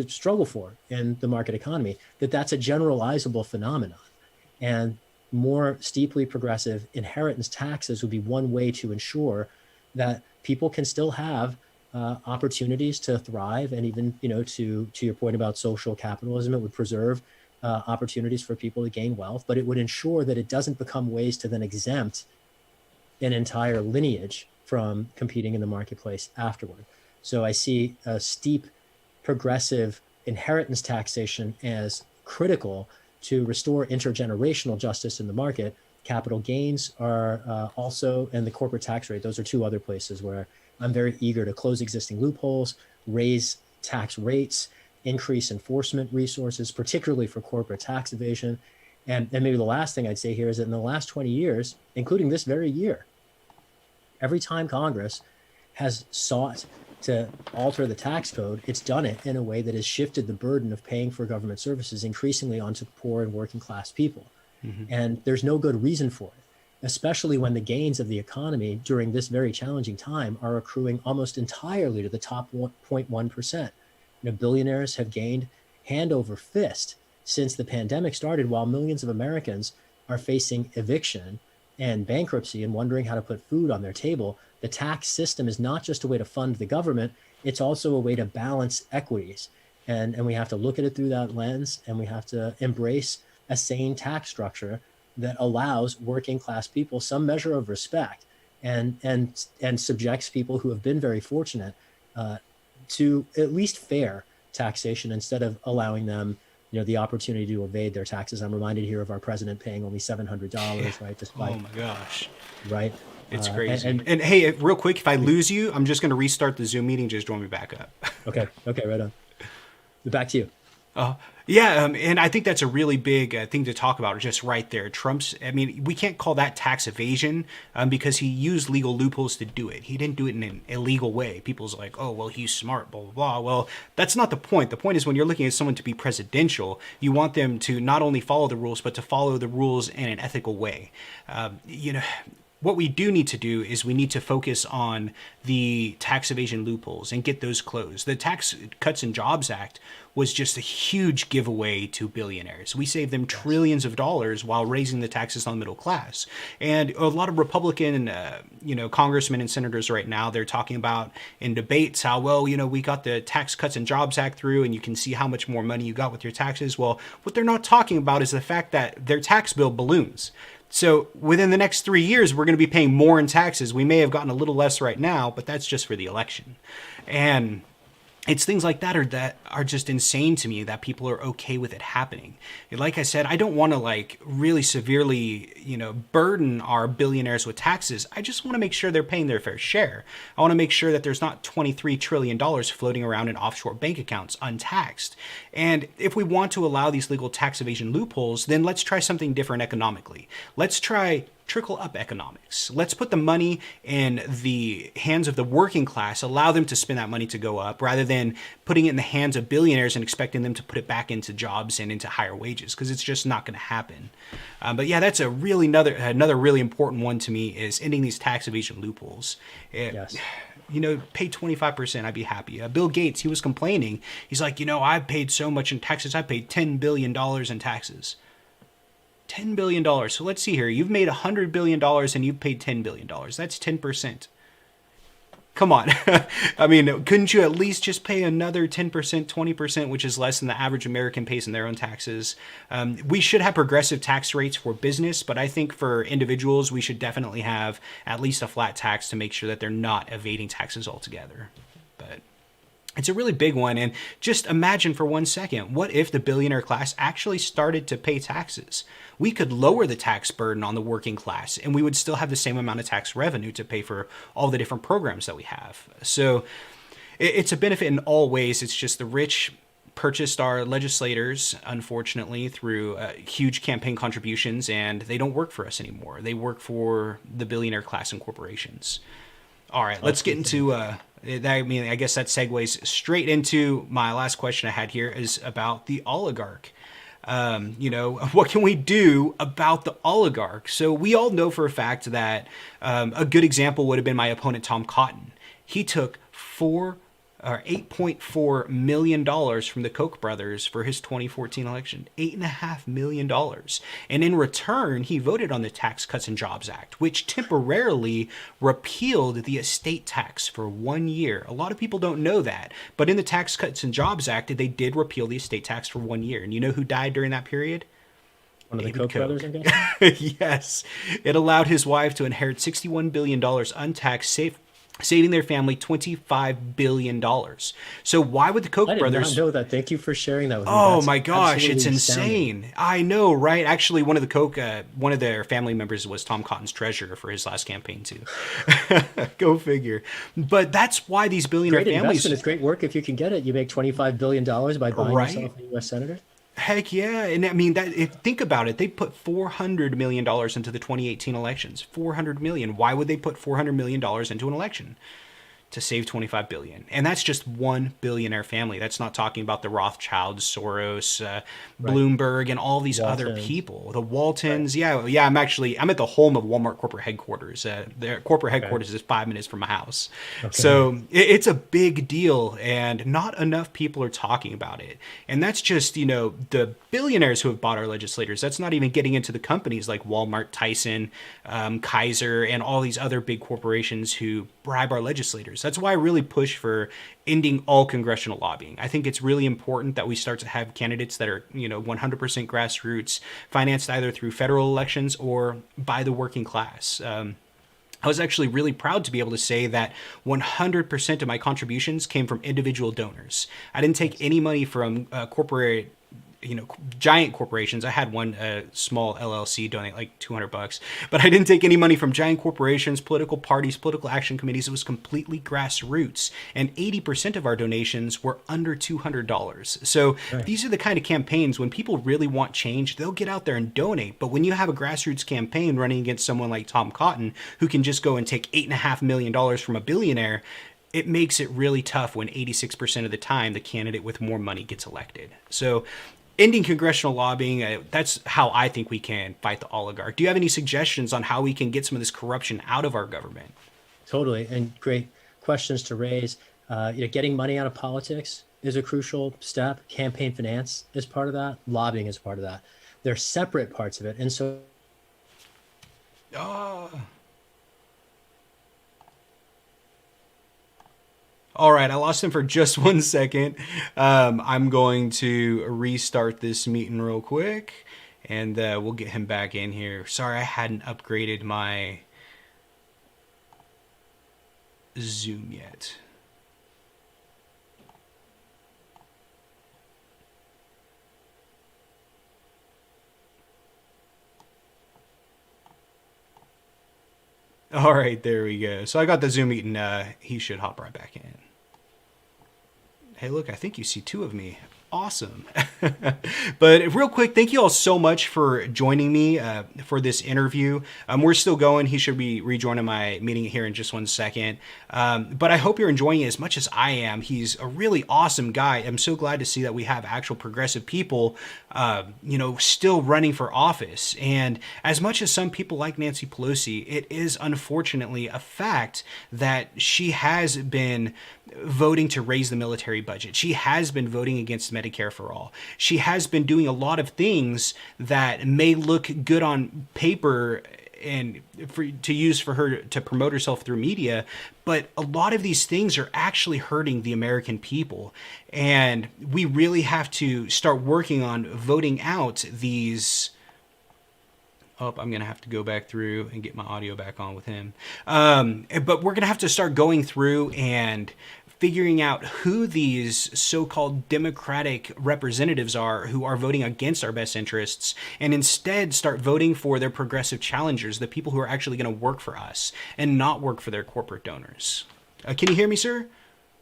S20: struggle for in the market economy, that's a generalizable phenomenon. And more steeply progressive inheritance taxes would be one way to ensure that people can still have opportunities to thrive. And even, to your point about social capitalism, it would preserve opportunities for people to gain wealth, but it would ensure that it doesn't become ways to then exempt an entire lineage from competing in the marketplace afterward. So I see a steep progressive inheritance taxation as critical to restore intergenerational justice in the market. Capital gains are also, and the corporate tax rate, those are two other places where I'm very eager to close existing loopholes, raise tax rates, increase enforcement resources, particularly for corporate tax evasion. And maybe the last thing I'd say here is that in the last 20 years, including this very year, every time Congress has sought to alter the tax code, it's done it in a way that has shifted the burden of paying for government services increasingly onto poor and working class people. And there's no good reason for it, especially when the gains of the economy during this very challenging time are accruing almost entirely to the top 0.1%. Billionaires have gained hand over fist since the pandemic started, while millions of Americans are facing eviction and bankruptcy and wondering how to put food on their table. The tax system is not just a way to fund the government, it's also a way to balance equities. And we have to look at it through that lens, and we have to embrace a sane tax structure that allows working class people some measure of respect and subjects people who have been very fortunate to at least fair taxation instead of allowing them the opportunity to evade their taxes. I'm reminded here of our president paying only $700, right? Despite,
S25: oh my gosh.
S20: Right.
S25: It's crazy. And hey, real quick, if I lose you, I'm just going to restart the Zoom meeting. Just join me back up.
S20: Okay, right on. Back to you.
S25: And I think that's a really big thing to talk about just right there. We can't call that tax evasion because he used legal loopholes to do it. He didn't do it in an illegal way. People's like, oh, well, he's smart, blah, blah, blah. Well, that's not the point. The point is when you're looking at someone to be presidential, you want them to not only follow the rules, but to follow the rules in an ethical way. what we do need to do is we need to focus on the tax evasion loopholes and get those closed. The Tax Cuts and Jobs Act was just a huge giveaway to billionaires. We saved them trillions of dollars while raising the taxes on the middle class. And a lot of Republican, congressmen and senators right now, they're talking about in debates how, well, we got the Tax Cuts and Jobs Act through and you can see how much more money you got with your taxes. Well, what they're not talking about is the fact that their tax bill balloons. So within the next 3 years, we're going to be paying more in taxes. We may have gotten a little less right now, but that's just for the election. And it's things like that are just insane to me that people are okay with it happening. And like I said, I don't want to really severely, burden our billionaires with taxes. I just want to make sure they're paying their fair share. I want to make sure that there's not $23 trillion floating around in offshore bank accounts untaxed. And if we want to allow these legal tax evasion loopholes, then let's try something different economically. Let's try trickle up economics. Let's put the money in the hands of the working class, allow them to spend that money to go up rather than putting it in the hands of billionaires and expecting them to put it back into jobs and into higher wages, because it's just not going to happen. But yeah, that's another really important one to me, is ending these tax evasion loopholes.
S20: Yes.
S25: Pay 25%, I'd be happy. Bill Gates, he was complaining. He's like, I've paid so much in taxes. I paid $10 billion in taxes. $10 billion. So let's see here. You've made $100 billion and you've paid $10 billion. That's 10%. Come on. I mean, couldn't you at least just pay another 10%, 20%, which is less than the average American pays in their own taxes? We should have progressive tax rates for business, but I think for individuals, we should definitely have at least a flat tax to make sure that they're not evading taxes altogether. But it's a really big one. And just imagine for 1 second, what if the billionaire class actually started to pay taxes? We could lower the tax burden on the working class and we would still have the same amount of tax revenue to pay for all the different programs that we have. So it's a benefit in all ways. It's just the rich purchased our legislators, unfortunately, through huge campaign contributions, and they don't work for us anymore. They work for the billionaire class and corporations. All right, let's get into... I guess that segues straight into my last question I had here, is about the oligarch. What can we do about the oligarch? So we all know for a fact that a good example would have been my opponent, Tom Cotton. He took $8.4 million from the Koch brothers for his 2014 election. $8.5 million. And in return, he voted on the Tax Cuts and Jobs Act, which temporarily repealed the estate tax for 1 year. A lot of people don't know that. But in the Tax Cuts and Jobs Act, they did repeal the estate tax for 1 year. And you know who died during that period?
S20: One of the Koch brothers, I guess?
S25: Yes. It allowed his wife to inherit $61 billion untaxed, saving their family $25 billion. So why would the Koch brothers...
S20: I did not know that. Thank you for sharing that with me.
S25: Oh
S20: That's
S25: my gosh, it's insane.
S20: Astounding.
S25: I know, right? Actually, one of the Koch, one of their family members was Tom Cotton's treasurer for his last campaign too. Go figure. But that's why these billionaire
S20: Great
S25: families...
S20: investment. It's great work if you can get it. You make $25 billion by buying yourself a U.S. senator.
S25: Heck yeah. And I mean, think about it. They put $400 million into the 2018 elections. $400 million. Why would they put $400 million into an election? To save $25 billion. And that's just one billionaire family. That's not talking about the Rothschilds, Soros, Bloomberg, and all these other people. The Waltons. Right. Yeah. I'm at the home of Walmart corporate headquarters. Their corporate headquarters is 5 minutes from my house. Okay. So it's a big deal, and not enough people are talking about it. And that's just, the billionaires who have bought our legislators. That's not even getting into the companies like Walmart, Tyson, Kaiser, and all these other big corporations who bribe our legislators. That's why I really push for ending all congressional lobbying. I think it's really important that we start to have candidates that are, 100% grassroots, financed either through federal elections or by the working class. I was actually really proud to be able to say that 100% of my contributions came from individual donors. I didn't take any money from corporate giant corporations. I had one small LLC donate like $200, but I didn't take any money from giant corporations, political parties, political action committees. It was completely grassroots, and 80% of our donations were under $200. So these are the kind of campaigns when people really want change, they'll get out there and donate. But when you have a grassroots campaign running against someone like Tom Cotton, who can just go and take $8.5 million from a billionaire, it makes it really tough when 86% of the time the candidate with more money gets elected. So ending congressional lobbying, that's how I think we can fight the oligarch. Do you have any suggestions on how we can get some of this corruption out of our government?
S20: Totally, and great questions to raise. Getting money out of politics is a crucial step. Campaign finance is part of that. Lobbying is part of that. They're separate parts of it, and so.
S25: All right, I lost him for just 1 second. I'm going to restart this meeting real quick, and we'll get him back in here. Sorry, I hadn't upgraded my Zoom yet. All right, there we go. So I got the Zoom meeting. He should hop right back in. Hey, look, I think you see two of me. Awesome. But real quick, thank you all so much for joining me for this interview. We're still going. He should be rejoining my meeting here in just 1 second. But I hope you're enjoying it as much as I am. He's a really awesome guy. I'm so glad to see that we have actual progressive people, still running for office. And as much as some people like Nancy Pelosi, it is unfortunately a fact that she has been voting to raise the military budget. She has been voting against Medicare for all. She has been doing a lot of things that may look good on paper and to use for her to promote herself through media, but a lot of these things are actually hurting the American people. And we really have to start working on voting out these. Oh, I'm going to have to go back through and get my audio back on with him. But we're going to have to start going through and figuring out who these so-called Democratic representatives are who are voting against our best interests, and instead start voting for their progressive challengers, the people who are actually going to work for us and not work for their corporate donors. Can you hear me, sir?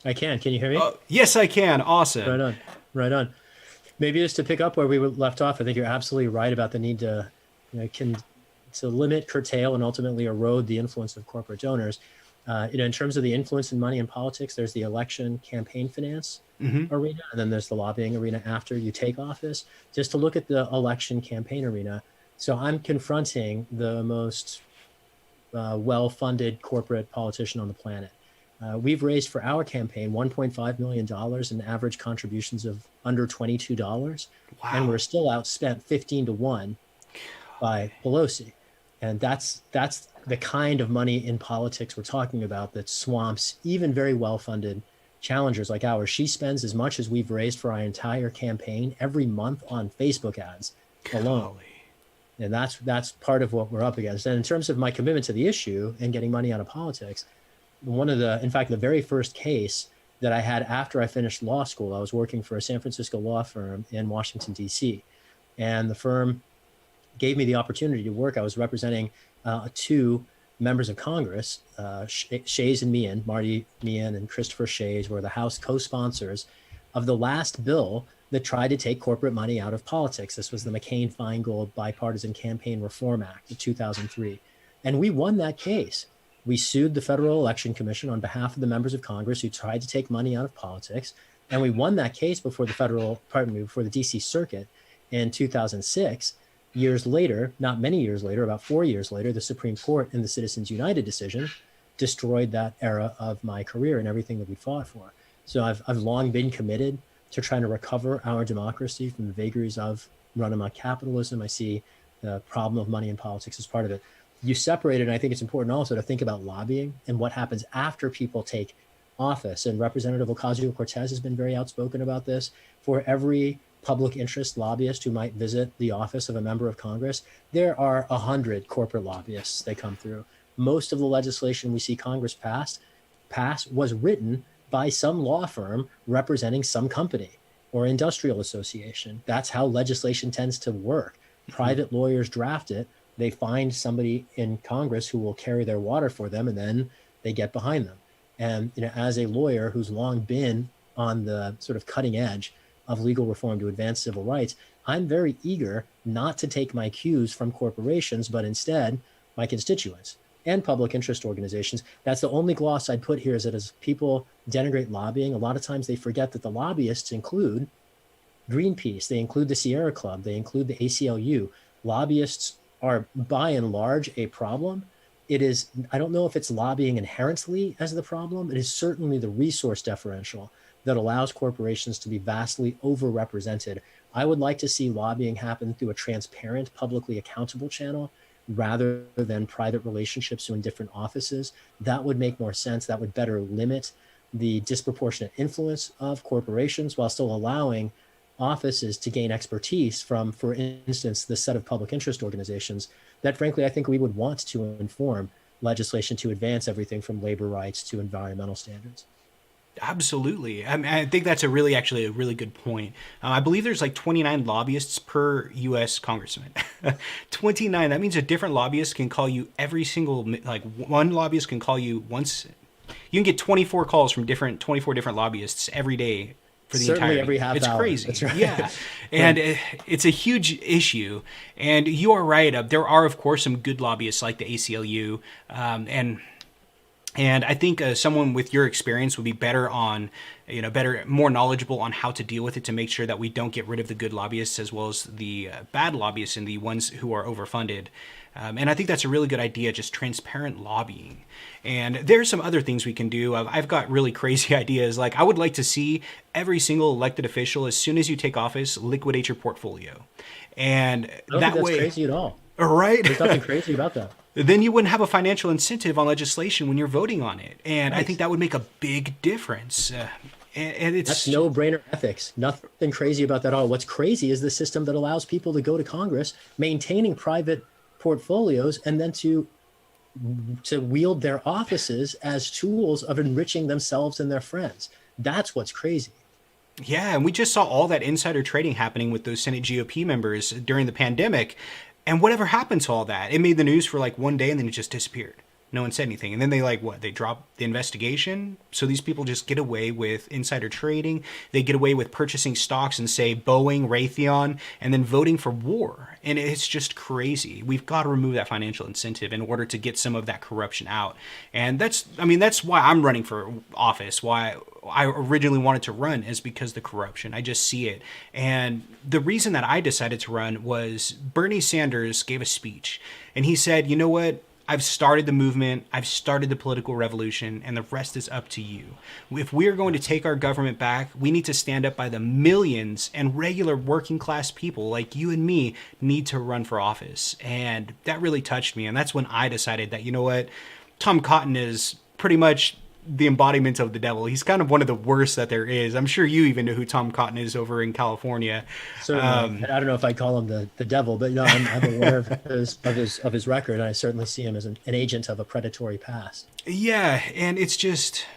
S20: I can. Can you hear me?
S25: Yes, I can. Awesome.
S20: Right on. Right on. Maybe just to pick up where we were left off, I think you're absolutely right about the need to, to limit, curtail, and ultimately erode the influence of corporate donors. In terms of the influence and money in politics, there's the election campaign finance arena, and then there's the lobbying arena after you take office. Just to look at the election campaign arena, so I'm confronting the most well-funded corporate politician on the planet. We've raised for our campaign $1.5 million in average contributions of under $22, and we're still outspent 15-1 by Pelosi. And that's the kind of money in politics we're talking about that swamps even very well-funded challengers like ours. She spends as much as we've raised for our entire campaign every month on Facebook ads alone. And that's part of what we're up against. And in terms of my commitment to the issue and getting money out of politics, the very first case that I had after I finished law school, I was working for a San Francisco law firm in Washington, D.C. And the firm gave me the opportunity to work. I was representing two members of Congress, Shays and Meehan, Marty Meehan and Christopher Shays were the House co-sponsors of the last bill that tried to take corporate money out of politics. This was the McCain-Feingold Bipartisan Campaign Reform Act of 2003. And we won that case. We sued the Federal Election Commission on behalf of the members of Congress who tried to take money out of politics. And we won that case before the before the DC Circuit in 2006. Years later, not many years later, about 4 years later, the Supreme Court in the Citizens United decision destroyed that era of my career and everything that we fought for. So I've long been committed to trying to recover our democracy from the vagaries of run-amok capitalism. I see the problem of money in politics as part of it. You separated, and I think it's important also to think about lobbying and what happens after people take office. And Representative Ocasio-Cortez has been very outspoken about this. For every public interest lobbyist who might visit the office of a member of Congress, there are 100 corporate lobbyists that come through. Most of the legislation we see Congress pass was written by some law firm representing some company or industrial association. That's how legislation tends to work. Private lawyers draft it. They find somebody in Congress who will carry their water for them, and then they get behind them. And as a lawyer who's long been on the sort of cutting edge of legal reform to advance civil rights, I'm very eager not to take my cues from corporations, but instead my constituents and public interest organizations. That's the only gloss I'd put here, is that as people denigrate lobbying, a lot of times they forget that the lobbyists include Greenpeace, they include the Sierra Club, they include the ACLU. Lobbyists are by and large a problem. It is, I don't know if it's lobbying inherently as the problem. It is certainly the resource differential that allows corporations to be vastly overrepresented. I would like to see lobbying happen through a transparent, publicly accountable channel rather than private relationships in different offices. That would make more sense. That would better limit the disproportionate influence of corporations while still allowing offices to gain expertise from, for instance, the set of public interest organizations that, frankly, I think we would want to inform legislation to advance everything from labor rights to environmental standards.
S25: Absolutely. I think that's a really good point. I believe there's like 29 lobbyists per U.S. congressman. 29. That means a different lobbyist can call you every single, like one lobbyist can call you once. You can get 24 calls from 24 different lobbyists every day for the
S20: Certainly
S25: entire
S20: every half
S25: it's
S20: hour.
S25: crazy.
S20: That's right.
S25: Yeah. And it's a huge issue. And you are right. There are, of course, some good lobbyists like the ACLU. And I think someone with your experience would be better on, more knowledgeable on how to deal with it to make sure that we don't get rid of the good lobbyists as well as the bad lobbyists and the ones who are overfunded. And I think that's a really good idea, just transparent lobbying. And there's some other things we can do. I've got really crazy ideas. Like I would like to see every single elected official, as soon as you take office, liquidate your portfolio. And
S20: I don't
S25: that
S20: think
S25: way,
S20: that's crazy at all.
S25: Right?
S20: There's nothing crazy about that.
S25: Then you wouldn't have a financial incentive on legislation when you're voting on it. And I think that would make a big difference. And it's
S20: That's no-brainer ethics. Nothing crazy about that at all. What's crazy is the system that allows people to go to Congress, maintaining private portfolios, and then to wield their offices as tools of enriching themselves and their friends. That's what's crazy.
S25: Yeah, and we just saw all that insider trading happening with those Senate GOP members during the pandemic. And whatever happened to all that? It made the news for like one day and then it just disappeared. No one said anything. And then they dropped the investigation. So these people just get away with insider trading. They get away with purchasing stocks and say Boeing, Raytheon, and then voting for war. And it's just crazy. We've got to remove that financial incentive in order to get some of that corruption out. And that's why I'm running for office. Why I originally wanted to run is because the corruption. I just see it. And the reason that I decided to run was Bernie Sanders gave a speech and he said, you know what? I've started the movement, I've started the political revolution, and the rest is up to you. If we're going to take our government back, we need to stand up by the millions, and regular working class people like you and me need to run for office. And that really touched me. And that's when I decided that, you know what, Tom Cotton is pretty much the embodiment of the devil. He's kind of one of the worst that there is. I'm sure you even know who Tom Cotton is over in California.
S20: Certainly. I don't know if I'd call him the devil, but no, I'm aware of his record, and I certainly see him as an agent of a predatory past.
S25: Yeah, and it's just,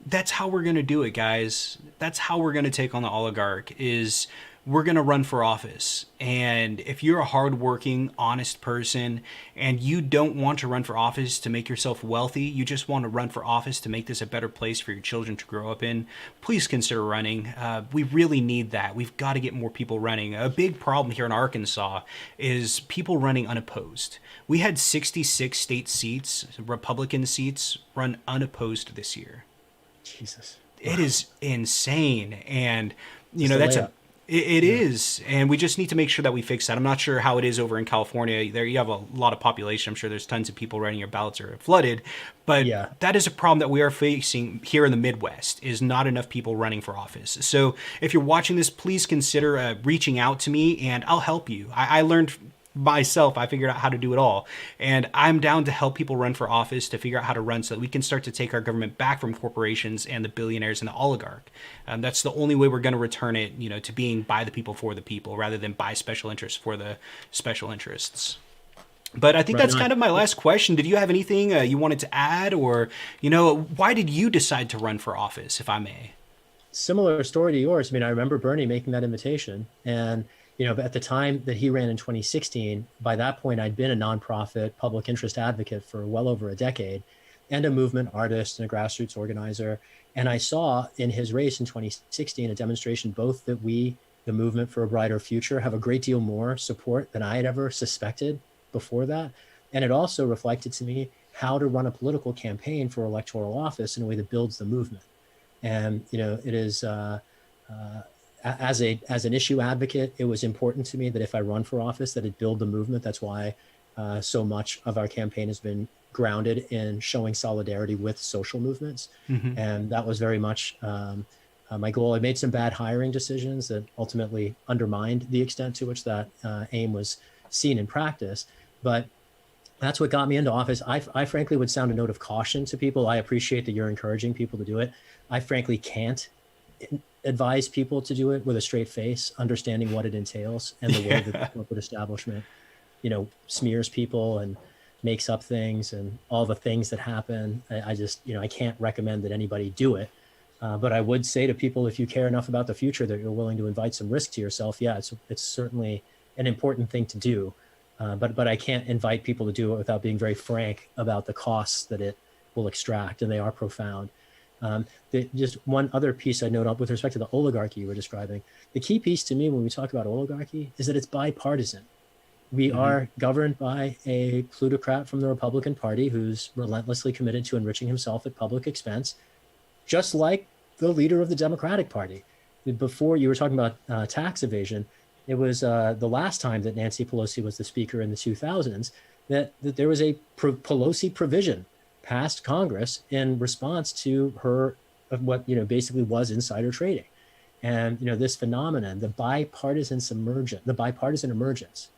S25: that's how we're going to do it, guys. That's how we're going to take on the oligarch, is we're going to run for office. And if you're a hardworking, honest person and you don't want to run for office to make yourself wealthy, you just want to run for office to make this a better place for your children to grow up in, please consider running. We really need that. We've got to get more people running. A big problem here in Arkansas is people running unopposed. We had 66 state seats, Republican seats, run unopposed this year.
S20: Jesus.
S25: It is insane. And, it is, and we just need to make sure that we fix that. I'm not sure how it is over in California. There you have a lot of population. I'm sure there's tons of people running. Your ballots are flooded, but that is a problem that we are facing here in the Midwest, is not enough people running for office. So if you're watching this, please consider reaching out to me and I'll help you. I learned myself, I figured out how to do it all. And I'm down to help people run for office, to figure out how to run so that we can start to take our government back from corporations and the billionaires and the oligarch. That's the only way we're going to return it, to being by the people for the people, rather than by special interests for the special interests. But I think that's kind of my last question. Did you have anything you wanted to add, or, why did you decide to run for office, if I may?
S20: Similar story to yours. I mean, I remember Bernie making that invitation, and at the time that he ran in 2016, by that point, I'd been a nonprofit public interest advocate for well over a decade, and a movement artist and a grassroots organizer. And I saw in his race in 2016 a demonstration both that we, the Movement for a Brighter Future, have a great deal more support than I had ever suspected before that. And it also reflected to me how to run a political campaign for electoral office in a way that builds the movement. And, it is, as an issue advocate, it was important to me that if I run for office, that it build the movement. That's why so much of our campaign has been grounded in showing solidarity with social movements.
S25: Mm-hmm.
S20: And that was very much my goal. I made some bad hiring decisions that ultimately undermined the extent to which that aim was seen in practice. But that's what got me into office. I frankly would sound a note of caution to people. I appreciate that you're encouraging people to do it. I frankly can't advise people to do it with a straight face, understanding what it entails and the way that the corporate establishment, smears people and makes up things and all the things that happen. I just, I can't recommend that anybody do it. But I would say to people, if you care enough about the future that you're willing to invite some risk to yourself, yeah, it's certainly an important thing to do. But I can't invite people to do it without being very frank about the costs that it will extract, and they are profound. Just one other piece I note up with respect to the oligarchy you were describing. The key piece to me when we talk about oligarchy is that it's bipartisan. We are governed by a plutocrat from the Republican Party who's relentlessly committed to enriching himself at public expense, just like the leader of the Democratic Party. Before you were talking about tax evasion, it was the last time that Nancy Pelosi was the speaker in the 2000s that there was a Pelosi provision passed Congress in response to her of what basically was insider trading. And this phenomenon, the bipartisan emergence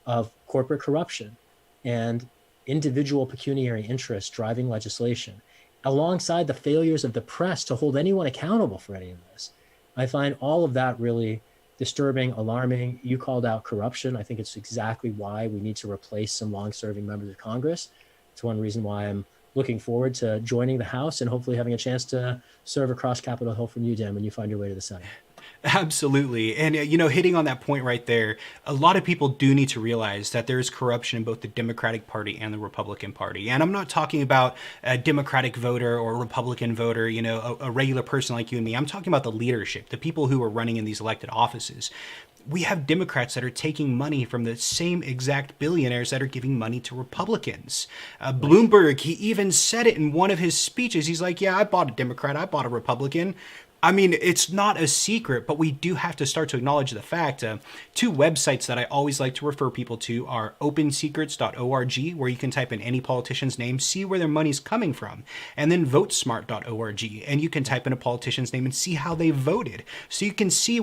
S20: of corporate corruption and individual pecuniary interests driving legislation, alongside the failures of the press to hold anyone accountable for any of this. I find all of that really disturbing, alarming. You called out corruption. I think it's exactly why we need to replace some long-serving members of Congress. It's one reason why I'm looking forward to joining the House and hopefully having a chance to serve across Capitol Hill from you, Dan, when you find your way to the Senate.
S25: Absolutely. And, hitting on that point right there, a lot of people do need to realize that there is corruption in both the Democratic Party and the Republican Party. And I'm not talking about a Democratic voter or a Republican voter, a regular person like you and me. I'm talking about the leadership, the people who are running in these elected offices. We have Democrats that are taking money from the same exact billionaires that are giving money to Republicans. Bloomberg, he even said it in one of his speeches. He's like, yeah, I bought a Democrat, I bought a Republican. I mean, it's not a secret, but we do have to start to acknowledge the fact. Two websites that I always like to refer people to are opensecrets.org, where you can type in any politician's name, see where their money's coming from, and then votesmart.org, and you can type in a politician's name and see how they voted. So you can see